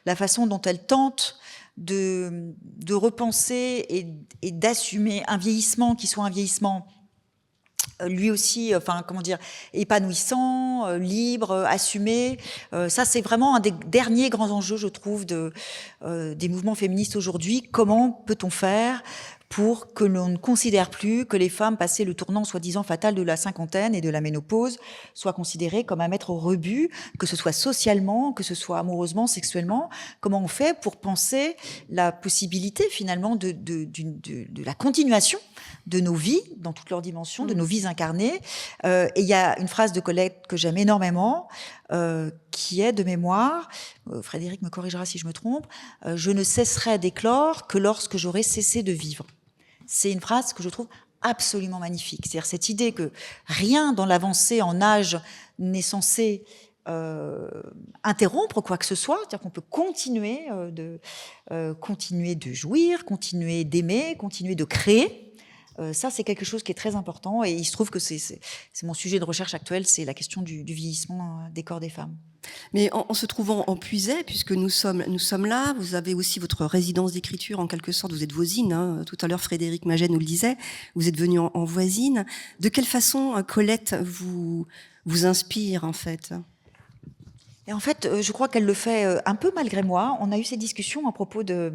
la façon dont elle tente de repenser et d'assumer un vieillissement qui soit un vieillissement lui aussi, épanouissant, libre, assumé. Ça, c'est vraiment un des derniers grands enjeux, je trouve, des mouvements féministes aujourd'hui. Comment peut-on faire pour que l'on ne considère plus que les femmes passées le tournant soi-disant fatal de la cinquantaine et de la ménopause soient considérées comme à mettre au rebut, que ce soit socialement, que ce soit amoureusement, sexuellement? Comment on fait pour penser la possibilité finalement de la continuation de nos vies dans toutes leurs dimensions, de nos vies incarnées? Et il y a une phrase de Colette que j'aime énormément, qui est de mémoire, Frédéric me corrigera si je me trompe, je ne cesserai d'éclore que lorsque j'aurai cessé de vivre. C'est une phrase que je trouve absolument magnifique. C'est-à-dire cette idée que rien dans l'avancée en âge n'est censé interrompre quoi que ce soit, c'est-à-dire qu'on peut continuer de jouir, continuer d'aimer, continuer de créer. Ça, c'est quelque chose qui est très important, et il se trouve que c'est mon sujet de recherche actuel, c'est la question du vieillissement des corps des femmes. Mais en se trouvant en Puisaye, puisque nous sommes là, vous avez aussi votre résidence d'écriture, en quelque sorte, vous êtes voisine, hein. Tout à l'heure, Frédéric Maget nous le disait, vous êtes venue en voisine. De quelle façon Colette vous inspire, en fait? Et en fait, je crois qu'elle le fait un peu malgré moi. On a eu ces discussions à propos de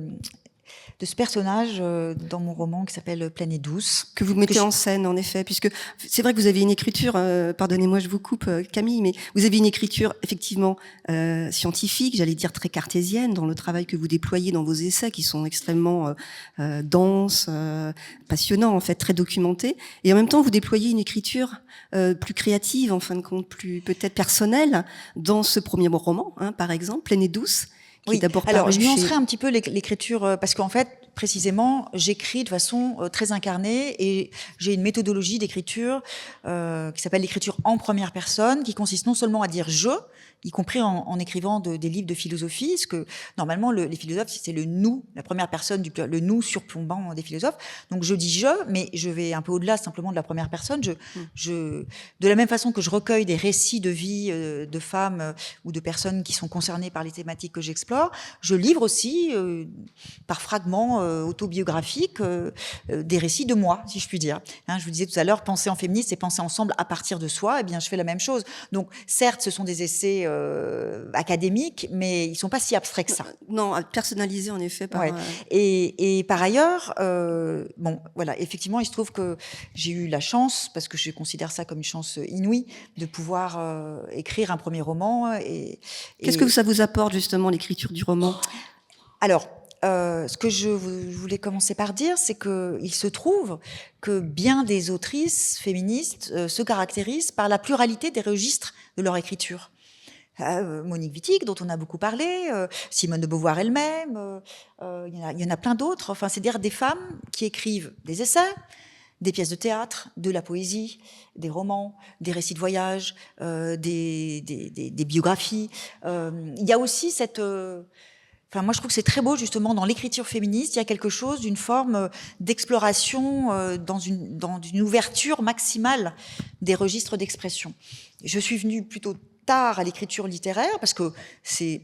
ce personnage dans mon roman qui s'appelle Pleine et douce. Que vous mettez en scène, en effet, puisque c'est vrai que vous avez une écriture, pardonnez-moi, je vous coupe, Camille, mais vous avez une écriture effectivement scientifique, j'allais dire très cartésienne, dans le travail que vous déployez dans vos essais, qui sont extrêmement denses, passionnants, en fait, très documentés. Et en même temps, vous déployez une écriture plus créative, en fin de compte, plus peut-être personnelle, dans ce premier roman, hein, par exemple, Pleine et douce. Oui, alors je nuancerai un petit peu l'écriture, parce qu'en fait, précisément, j'écris de façon très incarnée et j'ai une méthodologie d'écriture qui s'appelle l'écriture en première personne, qui consiste non seulement à dire « je », y compris en écrivant des livres de philosophie, parce que normalement, les philosophes, c'est le « nous », la première personne, le « nous » surplombant des philosophes. Donc je dis « je », mais je vais un peu au-delà simplement de la première personne. De la même façon que je recueille des récits de vie de femmes ou de personnes qui sont concernées par les thématiques que j'explore, je livre aussi, par fragments autobiographiques, des récits de moi, si je puis dire. Hein, je vous disais tout à l'heure, penser en féministe, c'est penser ensemble à partir de soi. Eh bien, je fais la même chose. Donc, certes, ce sont des essais académiques, mais ils sont pas si abstraits que ça. Non, personnalisés en effet. Ouais. Et par ailleurs, bon, voilà, effectivement, il se trouve que j'ai eu la chance, parce que je considère ça comme une chance inouïe, de pouvoir écrire un premier roman. Qu'est-ce que ça vous apporte justement l'écriture du roman? Alors, ce que je voulais commencer par dire, c'est qu'il se trouve que bien des autrices féministes se caractérisent par la pluralité des registres de leur écriture. Monique Wittig, dont on a beaucoup parlé, Simone de Beauvoir elle-même, il y en a plein d'autres. Enfin, c'est-à-dire des femmes qui écrivent des essais, des pièces de théâtre, de la poésie, des romans, des récits de voyage, des biographies. Il y a aussi cette... Enfin, moi, je trouve que c'est très beau, justement, dans l'écriture féministe, il y a quelque chose d'une forme d'exploration, dans une ouverture maximale des registres d'expression. Je suis venue plutôt tard à l'écriture littéraire, parce que c'est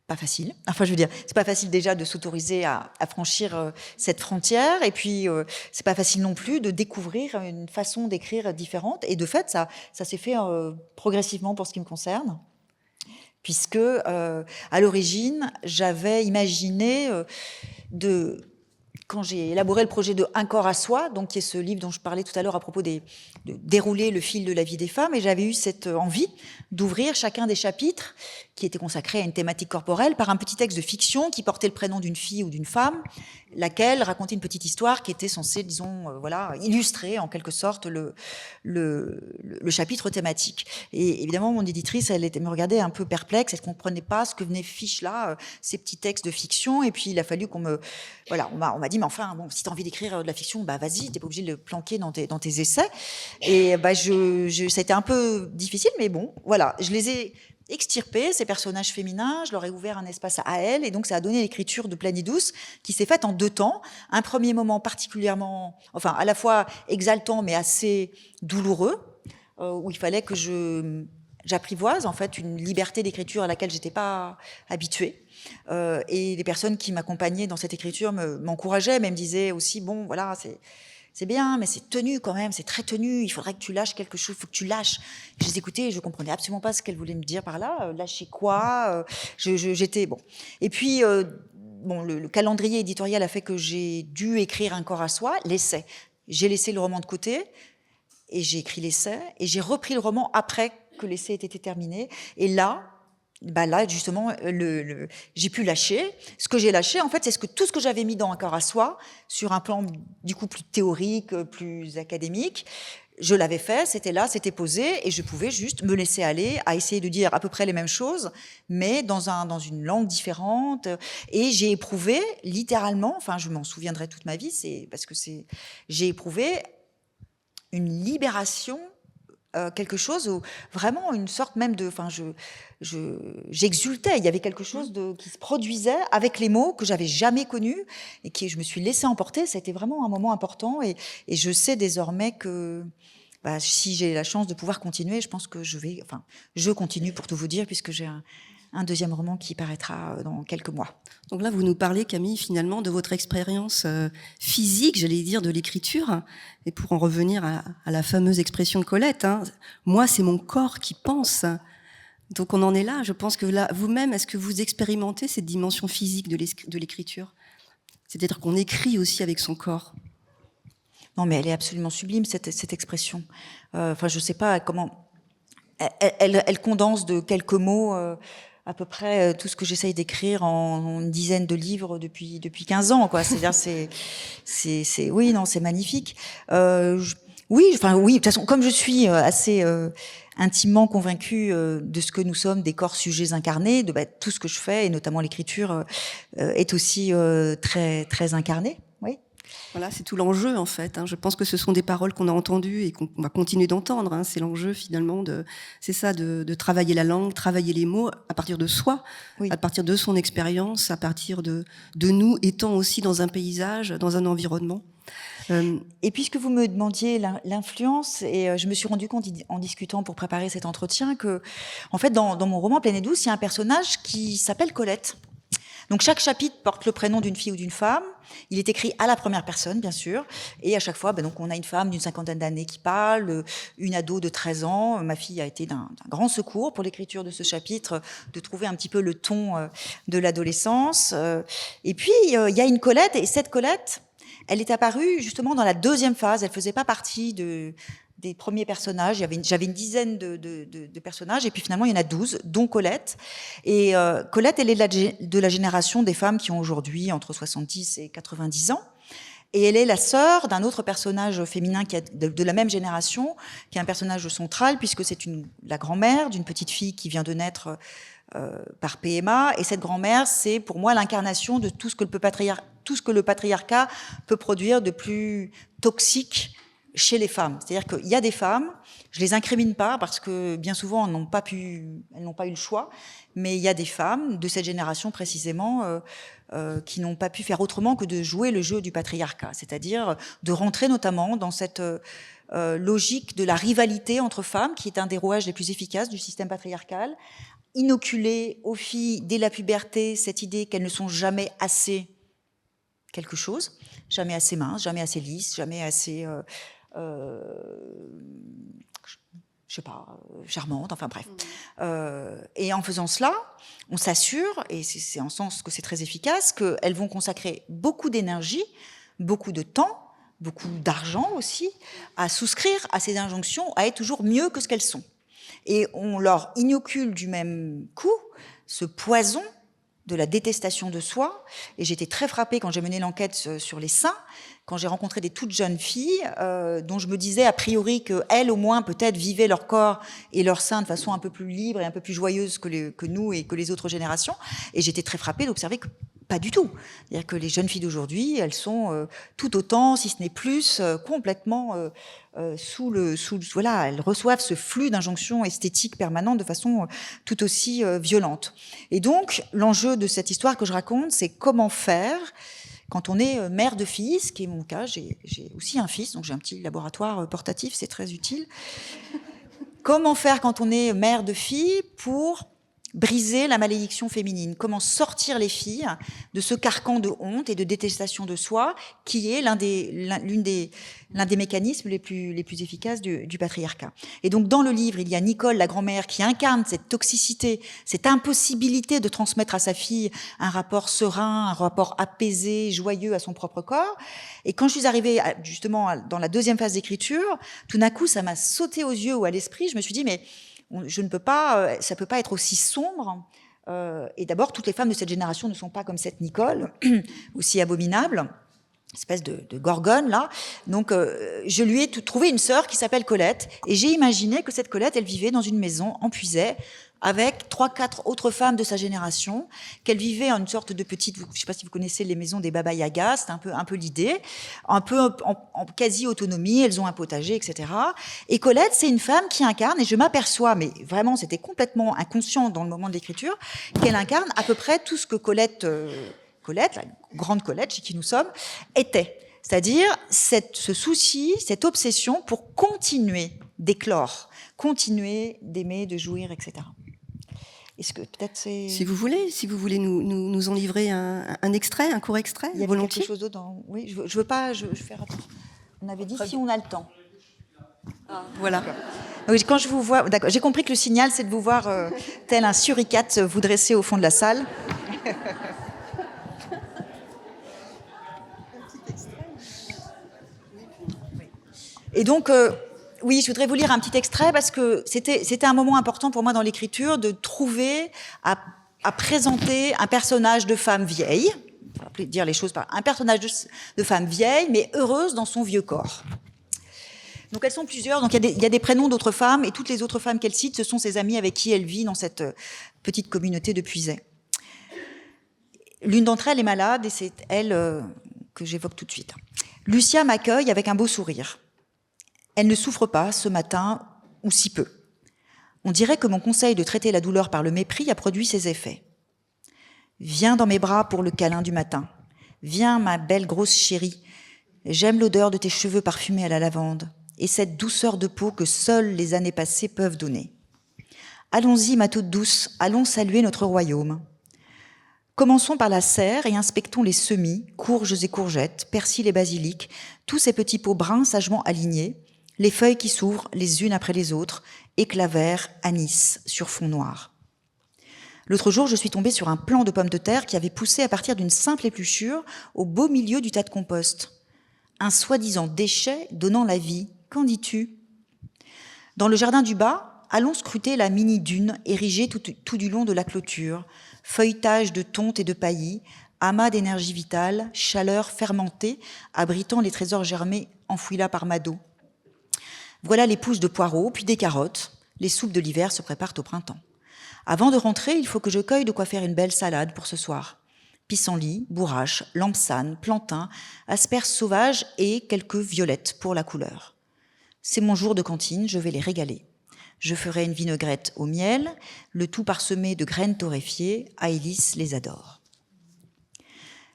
pas facile. Enfin, je veux dire, c'est pas facile déjà de s'autoriser à franchir cette frontière, et puis c'est pas facile non plus de découvrir une façon d'écrire différente. Et de fait, ça s'est fait progressivement pour ce qui me concerne, puisque à l'origine, j'avais imaginé quand j'ai élaboré le projet de Un corps à soi, donc qui est ce livre dont je parlais tout à l'heure à propos de dérouler le fil de la vie des femmes, et j'avais eu cette envie d'ouvrir chacun des chapitres qui étaient consacrés à une thématique corporelle par un petit texte de fiction qui portait le prénom d'une fille ou d'une femme, laquelle racontait une petite histoire qui était censée, disons, voilà, illustrer en quelque sorte le chapitre thématique. Et évidemment, mon éditrice, elle me regardait un peu perplexe, elle ne comprenait pas ce que venaient fiche là, ces petits textes de fiction, et puis il a fallu voilà, on m'a dit, mais enfin, bon, si tu as envie d'écrire de la fiction, bah vas-y, t'es pas obligé de le planquer dans tes essais. Et bah ça a été un peu difficile, mais bon, voilà, je les ai extirpés, ces personnages féminins, je leur ai ouvert un espace à elles, et donc ça a donné l'écriture de Pleine et douce, qui s'est faite en 2 temps. Un premier moment particulièrement, enfin, à la fois exaltant, mais assez douloureux, où il fallait que j'apprivoise, en fait, une liberté d'écriture à laquelle j'étais pas habituée. Et les personnes qui m'accompagnaient dans cette écriture m'encourageaient, mais me disaient aussi, bon, voilà, c'est bien, mais c'est tenu quand même, c'est très tenu, il faudrait que tu lâches quelque chose, il faut que tu lâches. Je les écoutais et je comprenais absolument pas ce qu'elles voulaient me dire par là, lâcher quoi, j'étais, bon. Et puis, bon, le calendrier éditorial a fait que j'ai dû écrire Un corps à soi, l'essai. J'ai laissé le roman de côté, et j'ai écrit l'essai, et j'ai repris le roman après que l'essai ait été terminé, et là, justement, j'ai pu lâcher. Ce que j'ai lâché, en fait, c'est tout ce que j'avais mis dans Un corps à soi, sur un plan, du coup, plus théorique, plus académique. Je l'avais fait, c'était là, c'était posé, et je pouvais juste me laisser aller à essayer de dire à peu près les mêmes choses, mais dans une langue différente. Et j'ai éprouvé, littéralement, enfin, je m'en souviendrai toute ma vie, j'ai éprouvé une libération, quelque chose où vraiment une sorte même de, enfin, j'exultais. Il y avait quelque chose qui se produisait avec les mots que j'avais jamais connus et je me suis laissée emporter. Ça a été vraiment un moment important, et je sais désormais que si j'ai la chance de pouvoir continuer, je pense que je continue pour tout vous dire, puisque j'ai un deuxième roman qui paraîtra dans quelques mois. Donc là, vous nous parlez, Camille, finalement, de votre expérience physique, j'allais dire, de l'écriture. Et pour en revenir à la fameuse expression de Colette, moi, c'est mon corps qui pense. Donc on en est là. Je pense que là, vous-même, est-ce que vous expérimentez cette dimension physique de l'écriture ? C'est-à-dire qu'on écrit aussi avec son corps. Non, mais elle est absolument sublime, cette expression. Je sais pas comment... Elle condense de quelques mots à peu près tout ce que j'essaye d'écrire en une dizaine de livres depuis 15 ans, quoi. C'est-à-dire, oui, non, c'est magnifique. Oui, de toute façon, comme je suis assez intimement convaincue de ce que nous sommes, des corps sujets incarnés, de tout ce que je fais, et notamment l'écriture, est aussi très, très incarné. Oui. Voilà, c'est tout l'enjeu en fait. Je pense que ce sont des paroles qu'on a entendues et qu'on va continuer d'entendre. C'est l'enjeu finalement c'est ça, de travailler la langue, travailler les mots à partir de soi, oui. À partir de son expérience, à partir de nous étant aussi dans un paysage, dans un environnement. Et puisque vous me demandiez l'influence, et je me suis rendu compte en discutant pour préparer cet entretien que, en fait, dans mon roman Pleine et douce, il y a un personnage qui s'appelle Colette. Donc chaque chapitre porte le prénom d'une fille ou d'une femme. Il est écrit à la première personne, bien sûr. Et à chaque fois, donc on a une femme d'une 50aine d'années qui parle, une ado de 13 ans. Ma fille a été d'un grand secours pour l'écriture de ce chapitre, de trouver un petit peu le ton de l'adolescence. Et puis, il y a une Colette, et cette Colette, elle est apparue justement dans la deuxième phase. Elle faisait pas partie des premiers personnages. J'avais une dizaine de personnages, et puis finalement, il y en a 12, dont Colette. Et Colette, elle est de la génération des femmes qui ont aujourd'hui entre 70 et 90 ans. Et elle est la sœur d'un autre personnage féminin qui est de la même génération, qui est un personnage central, puisque c'est la grand-mère d'une petite fille qui vient de naître par PMA. Et cette grand-mère, c'est pour moi l'incarnation de tout ce que le patriarcat peut produire de plus toxique chez les femmes. C'est-à-dire qu'il y a des femmes, je les incrimine pas parce que bien souvent elles n'ont pas eu le choix, mais il y a des femmes de cette génération précisément qui n'ont pas pu faire autrement que de jouer le jeu du patriarcat, c'est-à-dire de rentrer notamment dans cette logique de la rivalité entre femmes, qui est un des rouages les plus efficaces du système patriarcal, inoculer aux filles dès la puberté cette idée qu'elles ne sont jamais assez quelque chose, jamais assez minces, jamais assez lisses, jamais assez charmante, enfin bref. Et en faisant cela, on s'assure, et c'est en sens que c'est très efficace, qu'elles vont consacrer beaucoup d'énergie, beaucoup de temps, beaucoup d'argent aussi, à souscrire à ces injonctions, à être toujours mieux que ce qu'elles sont. Et on leur inocule du même coup ce poison de la détestation de soi. Et j'étais très frappée quand j'ai mené l'enquête sur les seins, quand j'ai rencontré des toutes jeunes filles dont je me disais a priori qu'elles, au moins, peut-être vivaient leur corps et leur sein de façon un peu plus libre et un peu plus joyeuse que nous et que les autres générations. Et j'étais très frappée d'observer que pas du tout. C'est-à-dire que les jeunes filles d'aujourd'hui, elles sont tout autant, si ce n'est plus, complètement voilà, elles reçoivent ce flux d'injonctions esthétiques permanentes de façon tout aussi violente. Et donc, l'enjeu de cette histoire que je raconte, c'est comment faire quand on est mère de fille, ce qui est mon cas. J'ai aussi un fils, donc j'ai un petit laboratoire portatif, c'est très utile. Comment faire quand on est mère de fille pour briser la malédiction féminine? Comment sortir les filles de ce carcan de honte et de détestation de soi qui est l'un des mécanismes les plus efficaces du patriarcat. Et donc dans le livre, il y a Nicole, la grand-mère, qui incarne cette toxicité, cette impossibilité de transmettre à sa fille un rapport serein, un rapport apaisé, joyeux à son propre corps. Et quand je suis arrivée justement dans la deuxième phase d'écriture, tout d'un coup ça m'a sauté aux yeux ou à l'esprit. Je me suis dit mais je ne peux pas, ça peut pas être aussi sombre. Et d'abord, toutes les femmes de cette génération ne sont pas comme cette Nicole, aussi abominable, espèce de gorgone là. Donc, je lui ai trouvé une sœur qui s'appelle Colette, et j'ai imaginé que cette Colette, elle vivait dans une maison en puisée avec 3-4 autres femmes de sa génération, qu'elle vivait en une sorte de petite, je ne sais pas si vous connaissez les maisons des Baba Yaga, c'est un peu l'idée, un peu en quasi-autonomie, elles ont un potager, etc. Et Colette, c'est une femme qui incarne, et je m'aperçois, mais vraiment c'était complètement inconscient dans le moment de l'écriture, qu'elle incarne à peu près tout ce que Colette, la grande Colette, chez qui nous sommes, était. C'est-à-dire ce souci, cette obsession pour continuer d'éclore, continuer d'aimer, de jouir, etc. Est-ce que peut-être c'est... Si vous voulez nous en livrer un extrait, un court extrait, il y avait volontiers. quelque chose d'autre dans... Oui, je veux pas, je fais attention. On avait dit si on a le temps. Ah, voilà. Donc, quand je vous vois, d'accord, j'ai compris que le signal, c'est de vous voir tel un suricate vous dresser au fond de la salle. Et donc, oui, je voudrais vous lire un petit extrait parce que c'était un moment important pour moi dans l'écriture de trouver à présenter un personnage de femme vieille, on va dire les choses par un personnage de femme vieille, mais heureuse dans son vieux corps. Donc elles sont plusieurs, donc il y a des prénoms d'autres femmes, et toutes les autres femmes qu'elle cite, ce sont ses amies avec qui elle vit dans cette petite communauté de Puisaye. L'une d'entre elles est malade, et c'est elle que j'évoque tout de suite. Lucia m'accueille avec un beau sourire. Elle ne souffre pas ce matin, ou si peu. On dirait que mon conseil de traiter la douleur par le mépris a produit ses effets. Viens dans mes bras pour le câlin du matin. Viens, ma belle grosse chérie. J'aime l'odeur de tes cheveux parfumés à la lavande et cette douceur de peau que seules les années passées peuvent donner. Allons-y, ma toute douce, allons saluer notre royaume. Commençons par la serre et inspectons les semis, courges et courgettes, persil et basilic, tous ces petits pots bruns sagement alignés, les feuilles qui s'ouvrent les unes après les autres, éclat vert, anis, sur fond noir. L'autre jour, je suis tombée sur un plant de pommes de terre qui avait poussé à partir d'une simple épluchure au beau milieu du tas de compost. Un soi-disant déchet donnant la vie. Qu'en dis-tu ? Dans le jardin du bas, allons scruter la mini-dune érigée tout du long de la clôture, feuilletage de tonte et de paillis, amas d'énergie vitale, chaleur fermentée, abritant les trésors germés enfouis là par Mado. Voilà les pousses de poireaux, puis des carottes. Les soupes de l'hiver se préparent au printemps. Avant de rentrer, il faut que je cueille de quoi faire une belle salade pour ce soir. Pissenlit, bourrache, lampsane, plantain, asperges sauvages et quelques violettes pour la couleur. C'est mon jour de cantine, je vais les régaler. Je ferai une vinaigrette au miel, le tout parsemé de graines torréfiées. Aélis les adore.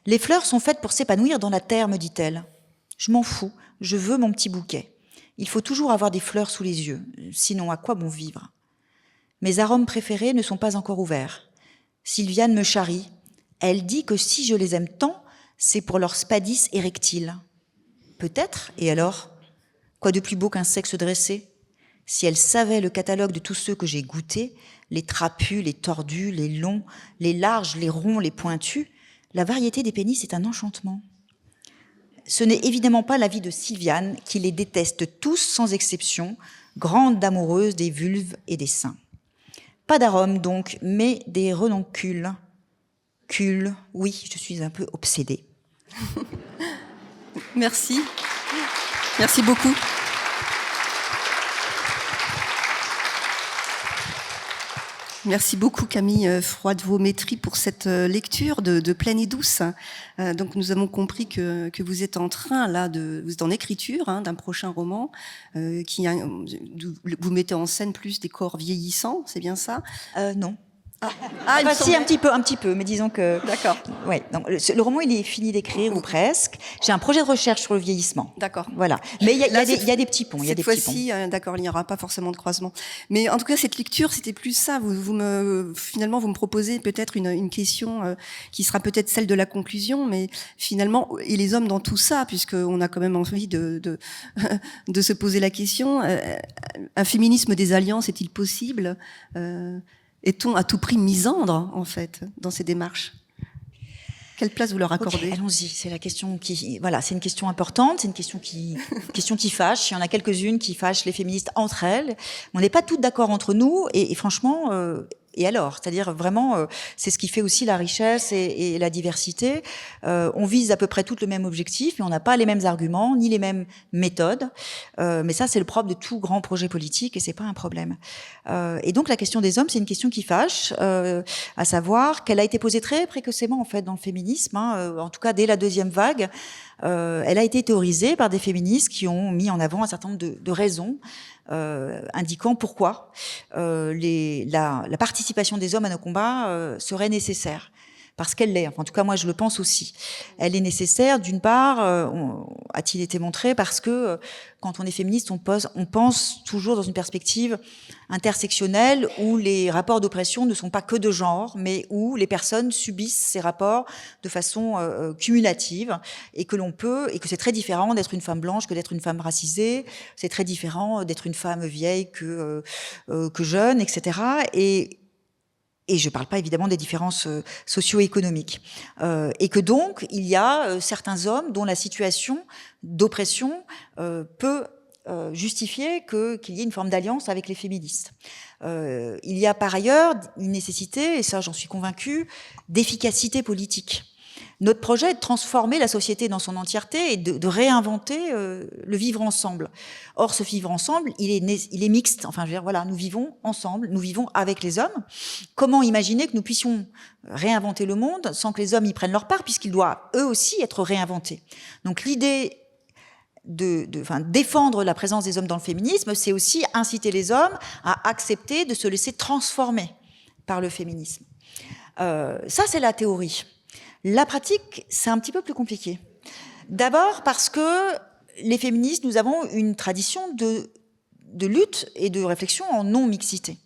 Les fleurs sont faites pour s'épanouir dans la terre, me dit-elle. Je m'en fous, je veux mon petit bouquet. Il faut toujours avoir des fleurs sous les yeux, sinon à quoi bon vivre ? Mes arômes préférés ne sont pas encore ouverts. Sylviane me charrie. Elle dit que si je les aime tant, c'est pour leur spadis érectile. Peut-être, et alors ? Quoi de plus beau qu'un sexe dressé ? Si elle savait le catalogue de tous ceux que j'ai goûtés, les trapus, les tordus, les longs, les larges, les ronds, les pointus, la variété des pénis est un enchantement. Ce n'est évidemment pas l'avis de Sylviane, qui les déteste tous sans exception, grande amoureuse des vulves et des seins. Pas d'arôme donc, mais des renoncules. Cul, oui, je suis un peu obsédée. Merci. Merci beaucoup. Merci beaucoup Camille Froidevaux-Métry pour cette lecture de Pleine et douce. Donc nous avons compris que vous êtes en train là vous êtes en écriture d'un prochain roman vous mettez en scène plus des corps vieillissants, c'est bien ça ? Non. Enfin, si, un petit peu, mais disons que... D'accord. Ouais, donc, le roman, il est fini d'écrire, ou presque. J'ai un projet de recherche sur le vieillissement. D'accord. Voilà. Mais il y a des petits ponts. Cette fois-ci, d'accord, il n'y aura pas forcément de croisement. Mais en tout cas, cette lecture, c'était plus ça. Finalement, vous me proposez peut-être une question qui sera peut-être celle de la conclusion, mais finalement, et les hommes dans tout ça, puisqu'on a quand même envie de se poser la question, un féminisme des alliances est-il possible ? Est-on à tout prix misandre, en fait, dans ces démarches ? Quelle place vous leur accordez ? Okay, allons-y, c'est la question c'est une question importante, c'est une question qui fâche. Il y en a quelques-unes qui fâchent les féministes entre elles. On n'est pas toutes d'accord entre nous, et franchement, et alors ? C'est-à-dire vraiment, c'est ce qui fait aussi la richesse et la diversité. On vise à peu près toutes le même objectif, mais on n'a pas les mêmes arguments, ni les mêmes méthodes. Mais ça, c'est le propre de tout grand projet politique, et c'est pas un problème. Et donc, la question des hommes, c'est une question qui fâche, à savoir qu'elle a été posée très précocement, en fait, dans le féminisme, en tout cas dès la deuxième vague. Elle a été théorisée par des féministes qui ont mis en avant un certain nombre de raisons indiquant pourquoi la participation des hommes à nos combats serait nécessaire. parce qu'elle l'est. Enfin, en tout cas, moi, je le pense aussi. Elle est nécessaire, d'une part, a-t-il été montré, parce que quand on est féministe, on pense toujours dans une perspective intersectionnelle où les rapports d'oppression ne sont pas que de genre, mais où les personnes subissent ces rapports de façon cumulative et que c'est très différent d'être une femme blanche que d'être une femme racisée, c'est très différent d'être une femme vieille que jeune, etc. Et je ne parle pas évidemment des différences socio-économiques. Et que donc, il y a certains hommes dont la situation d'oppression peut justifier qu'il y ait une forme d'alliance avec les féministes. Il y a par ailleurs une nécessité, et ça j'en suis convaincue, d'efficacité politique. Notre projet est de transformer la société dans son entièreté et de réinventer le vivre ensemble. Or, ce vivre ensemble, il est mixte. Enfin, je veux dire, voilà, nous vivons ensemble, nous vivons avec les hommes. Comment imaginer que nous puissions réinventer le monde sans que les hommes y prennent leur part, puisqu'ils doivent eux aussi être réinventés. Donc, l'idée de défendre la présence des hommes dans le féminisme, c'est aussi inciter les hommes à accepter de se laisser transformer par le féminisme. Ça, c'est la théorie. La pratique, c'est un petit peu plus compliqué. D'abord parce que les féministes, nous avons une tradition de lutte et de réflexion en non-mixité.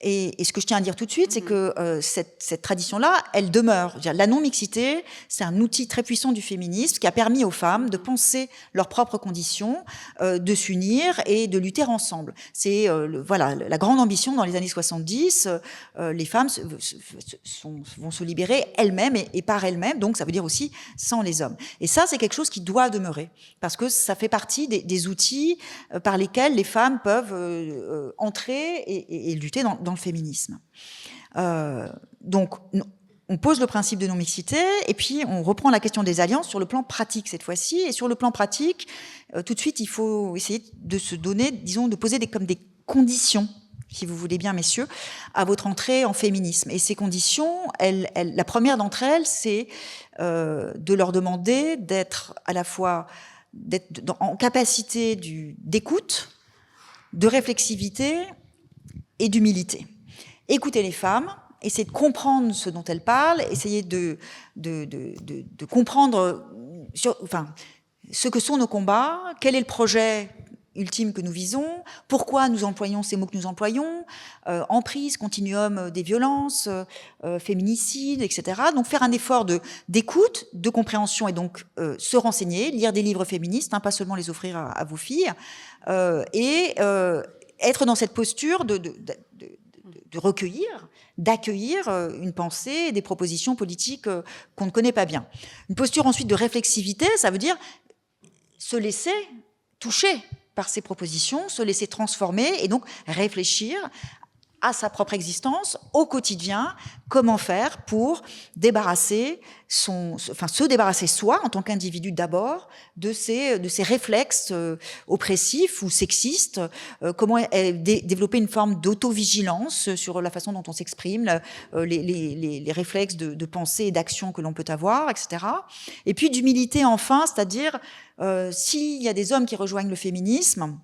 Et ce que je tiens à dire tout de suite, c'est que cette tradition-là, elle demeure. La non-mixité, c'est un outil très puissant du féminisme qui a permis aux femmes de penser leurs propres conditions, de s'unir et de lutter ensemble. C'est voilà la grande ambition dans les années 70. Les femmes vont se libérer elles-mêmes et par elles-mêmes, donc ça veut dire aussi sans les hommes. Et ça, c'est quelque chose qui doit demeurer, parce que ça fait partie des outils par lesquels les femmes peuvent entrer et lutter dans le féminisme. Donc, on pose le principe de non-mixité et puis on reprend la question des alliances sur le plan pratique cette fois-ci. Et sur le plan pratique, tout de suite, il faut essayer de se donner, disons, de poser comme des conditions, si vous voulez bien, messieurs, à votre entrée en féminisme. Et ces conditions, la première d'entre elles, c'est de leur demander d'être à la fois en capacité d'écoute, de réflexivité et d'humilité. Écouter les femmes, essayer de comprendre ce dont elles parlent, essayer de comprendre ce que sont nos combats, quel est le projet ultime que nous visons, pourquoi nous employons ces mots que nous employons, emprise, continuum des violences, féminicide, etc. Donc faire un effort d'écoute, de compréhension et donc se renseigner, lire des livres féministes, pas seulement les offrir à vos filles, et être dans cette posture de recueillir, d'accueillir une pensée, des propositions politiques qu'on ne connaît pas bien. Une posture ensuite de réflexivité, ça veut dire se laisser toucher par ces propositions, se laisser transformer et donc réfléchir à sa propre existence, au quotidien, comment faire pour se débarrasser soi, en tant qu'individu d'abord, de ces réflexes oppressifs ou sexistes, comment développer une forme d'auto-vigilance sur la façon dont on s'exprime, les réflexes de pensée et d'action que l'on peut avoir, etc. Et puis d'humilité enfin, c'est-à-dire s'il y a des hommes qui rejoignent le féminisme,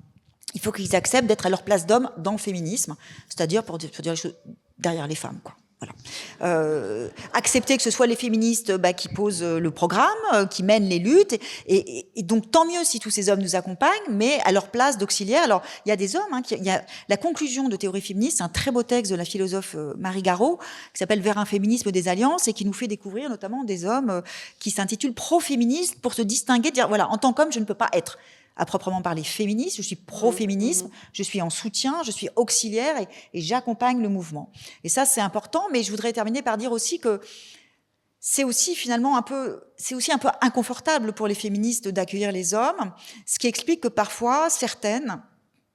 il faut qu'ils acceptent d'être à leur place d'homme dans le féminisme, c'est-à-dire pour dire les choses derrière les femmes, quoi. Voilà. Accepter que ce soit les féministes qui posent le programme, qui mènent les luttes, et donc tant mieux si tous ces hommes nous accompagnent, mais à leur place d'auxiliaire. Alors il y a des hommes, il y a la conclusion de Théorie féministe, c'est un très beau texte de la philosophe Marie Garot, qui s'appelle Vers un féminisme des alliances, et qui nous fait découvrir notamment des hommes qui s'intitulent pro-féministes pour se distinguer, dire voilà, en tant qu'homme, je ne peux pas être à proprement parler féministe, je suis pro-féminisme, je suis en soutien, je suis auxiliaire et j'accompagne le mouvement. Et ça, c'est important, mais je voudrais terminer par dire aussi que c'est aussi finalement un peu inconfortable pour les féministes d'accueillir les hommes, ce qui explique que parfois, certaines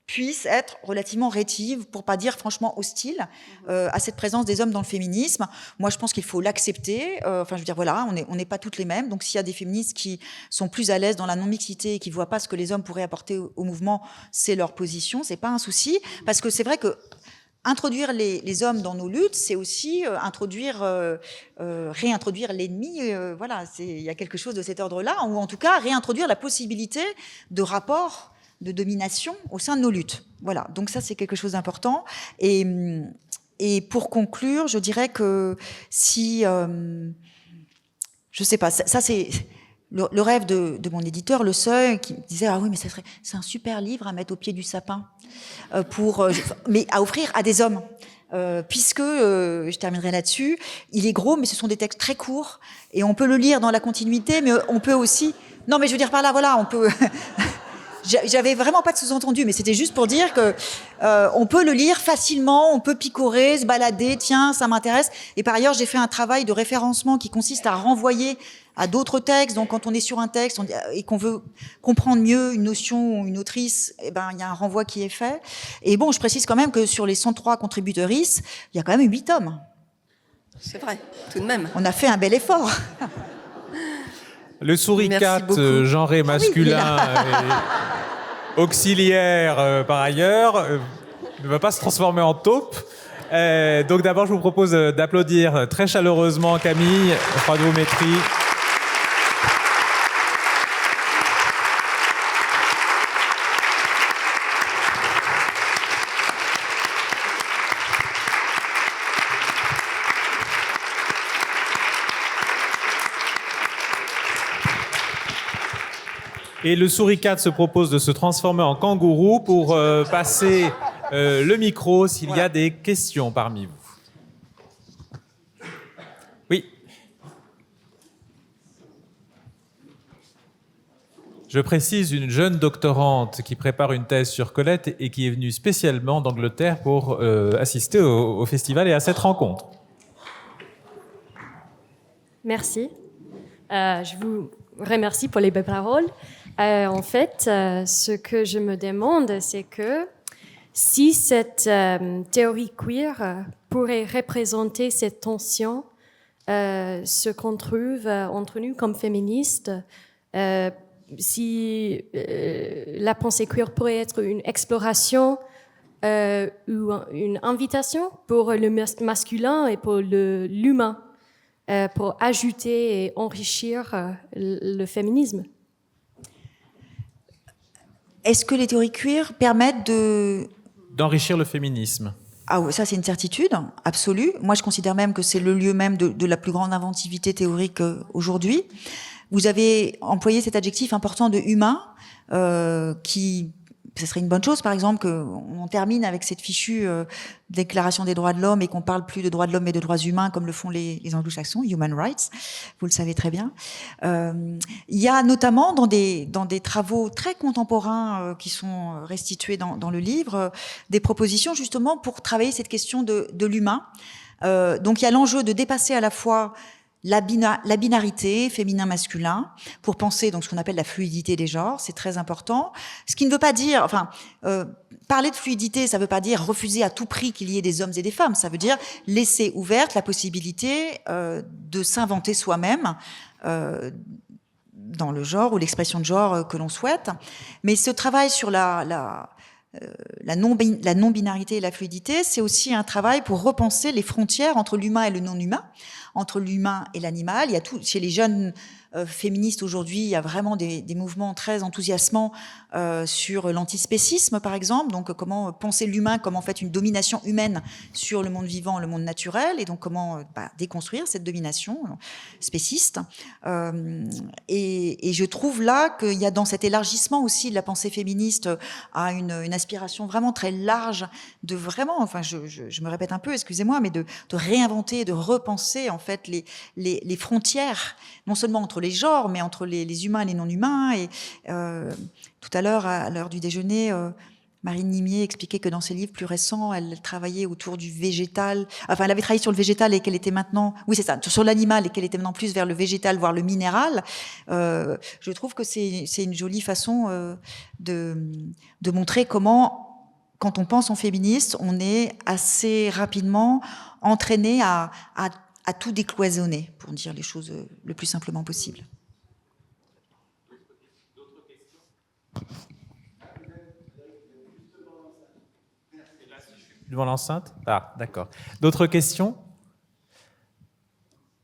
puissent être relativement rétives, pour pas dire franchement hostiles, à cette présence des hommes dans le féminisme. Moi, je pense qu'il faut l'accepter. Enfin, je veux dire, voilà, on n'est pas toutes les mêmes. Donc, s'il y a des féministes qui sont plus à l'aise dans la non-mixité et qui voient pas ce que les hommes pourraient apporter au mouvement, c'est leur position, c'est pas un souci. Parce que c'est vrai que introduire les hommes dans nos luttes, c'est aussi réintroduire l'ennemi. Voilà, il y a quelque chose de cet ordre-là, ou en tout cas réintroduire la possibilité de rapport de domination au sein de nos luttes. Voilà, donc ça c'est quelque chose d'important. Et Et pour conclure, je dirais que si, je sais pas, ça c'est le rêve de mon éditeur, Le Seuil, qui me disait ah oui mais c'est un super livre à mettre au pied du sapin mais à offrir à des hommes. Puisque, je terminerai là-dessus, il est gros, mais ce sont des textes très courts, et on peut le lire dans la continuité, mais on peut aussi... Non, mais je veux dire par là, voilà, on peut... J'avais vraiment pas de sous-entendu, mais c'était juste pour dire que on peut le lire facilement, on peut picorer, se balader, tiens, ça m'intéresse. Et par ailleurs, j'ai fait un travail de référencement qui consiste à renvoyer à d'autres textes. Donc, quand on est sur un texte et qu'on veut comprendre mieux une notion ou une autrice, eh ben, il y a un renvoi qui est fait. Et bon, je précise quand même que sur les 103 contributrices, il y a quand même 8 tomes. C'est vrai, tout de même. On a fait un bel effort. Le souricate genré masculin et auxiliaire par ailleurs ne va pas se transformer en taupe. Donc d'abord, je vous propose d'applaudir très chaleureusement Camille Froideau-Métry. Et le souricate se propose de se transformer en kangourou pour passer le micro s'il y a des questions parmi vous. Oui. Je précise, une jeune doctorante qui prépare une thèse sur Colette et qui est venue spécialement d'Angleterre pour assister au festival et à cette rencontre. Merci. Je vous remercie pour les belles paroles. En fait, ce que je me demande, c'est que si cette théorie queer pourrait représenter cette tension, ce qu'on trouve entre nous comme féministes, si la pensée queer pourrait être une exploration ou une invitation pour le masculin et pour l'humain, pour ajouter et enrichir le féminisme. Est-ce que les théories queer permettent d'enrichir le féminisme? Ah oui, ça c'est une certitude absolue. Moi je considère même que c'est le lieu même de la plus grande inventivité théorique aujourd'hui. Vous avez employé cet adjectif important de humain, qui, ce serait une bonne chose par exemple qu'on termine avec cette fichue déclaration des droits de l'homme et qu'on parle plus de droits de l'homme mais de droits humains comme le font les anglo-saxons, human rights, vous le savez très bien. Il y a notamment dans des travaux très contemporains qui sont restitués dans le livre, des propositions justement pour travailler cette question de l'humain. Donc il y a l'enjeu de dépasser à la fois la binarité féminin-masculin pour penser donc ce qu'on appelle la fluidité des genres, c'est très important. Ce qui ne veut pas dire, parler de fluidité, ça ne veut pas dire refuser à tout prix qu'il y ait des hommes et des femmes. Ça veut dire laisser ouverte la possibilité de s'inventer soi-même dans le genre ou l'expression de genre que l'on souhaite. Mais ce travail sur la non-binarité et la fluidité, c'est aussi un travail pour repenser les frontières entre l'humain et le non-humain, entre l'humain et l'animal. Il y a tout, chez les jeunes féministes aujourd'hui, il y a vraiment des mouvements très enthousiasmants sur l'antispécisme, par exemple. Donc, comment penser l'humain comme en fait une domination humaine sur le monde vivant, le monde naturel, et donc comment déconstruire cette domination spéciste. Et je trouve là qu'il y a dans cet élargissement aussi de la pensée féministe à une aspiration vraiment très large de vraiment, enfin, je me répète un peu, excusez-moi, mais de réinventer, de repenser en fait les frontières, non seulement entre les genres, mais entre les humains et les non-humains. Et tout à l'heure, à l'heure du déjeuner, Marine Nimier expliquait que dans ses livres plus récents, elle travaillait autour du végétal. Enfin, elle avait travaillé sur le végétal et qu'elle était maintenant... Oui, c'est ça, sur l'animal et qu'elle était maintenant plus vers le végétal, voire le minéral. Je trouve que c'est une jolie façon de montrer comment, quand on pense en féministe, on est assez rapidement entraîné à tout décloisonner, pour dire les choses le plus simplement possible. Devant l'enceinte ? Ah, d'accord. D'autres questions ?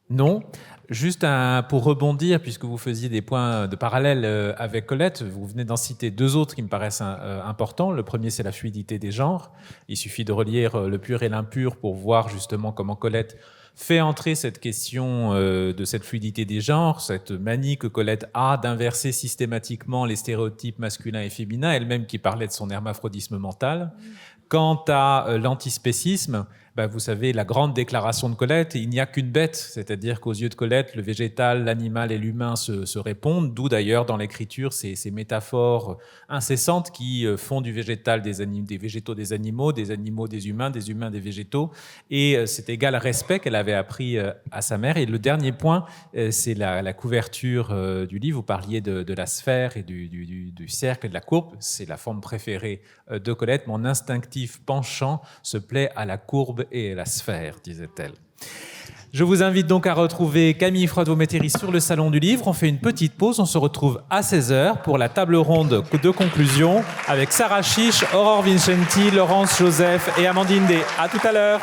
Non. Juste pour rebondir, puisque vous faisiez des points de parallèle avec Colette, vous venez d'en citer deux autres qui me paraissent importants. Le premier, c'est la fluidité des genres. Il suffit de relire Le pur et l'impur pour voir justement comment Colette fait entrer cette question de cette fluidité des genres, cette manie que Colette a d'inverser systématiquement les stéréotypes masculins et féminins, elle-même qui parlait de son hermaphrodisme mental. Quant à l'antispécisme, vous savez, la grande déclaration de Colette, il n'y a qu'une bête, c'est-à-dire qu'aux yeux de Colette, le végétal, l'animal et l'humain se répondent, d'où d'ailleurs dans l'écriture ces métaphores incessantes qui font du végétal des végétaux des animaux des humains des végétaux, et cet égal respect qu'elle avait appris à sa mère. Et le dernier point, c'est la couverture du livre. Vous parliez de la sphère et du cercle et de la courbe, c'est la forme préférée de Colette. Mon instinctif penchant se plaît à la courbe et à la sphère, disait-elle. Je vous invite donc à retrouver Camille Froidevaux-Métairie sur le Salon du Livre. On fait une petite pause, on se retrouve à 16h pour la table ronde de conclusion avec Sarah Chiche, Aurore Vincenti, Laurence Joseph et Amandine Day. À tout à l'heure.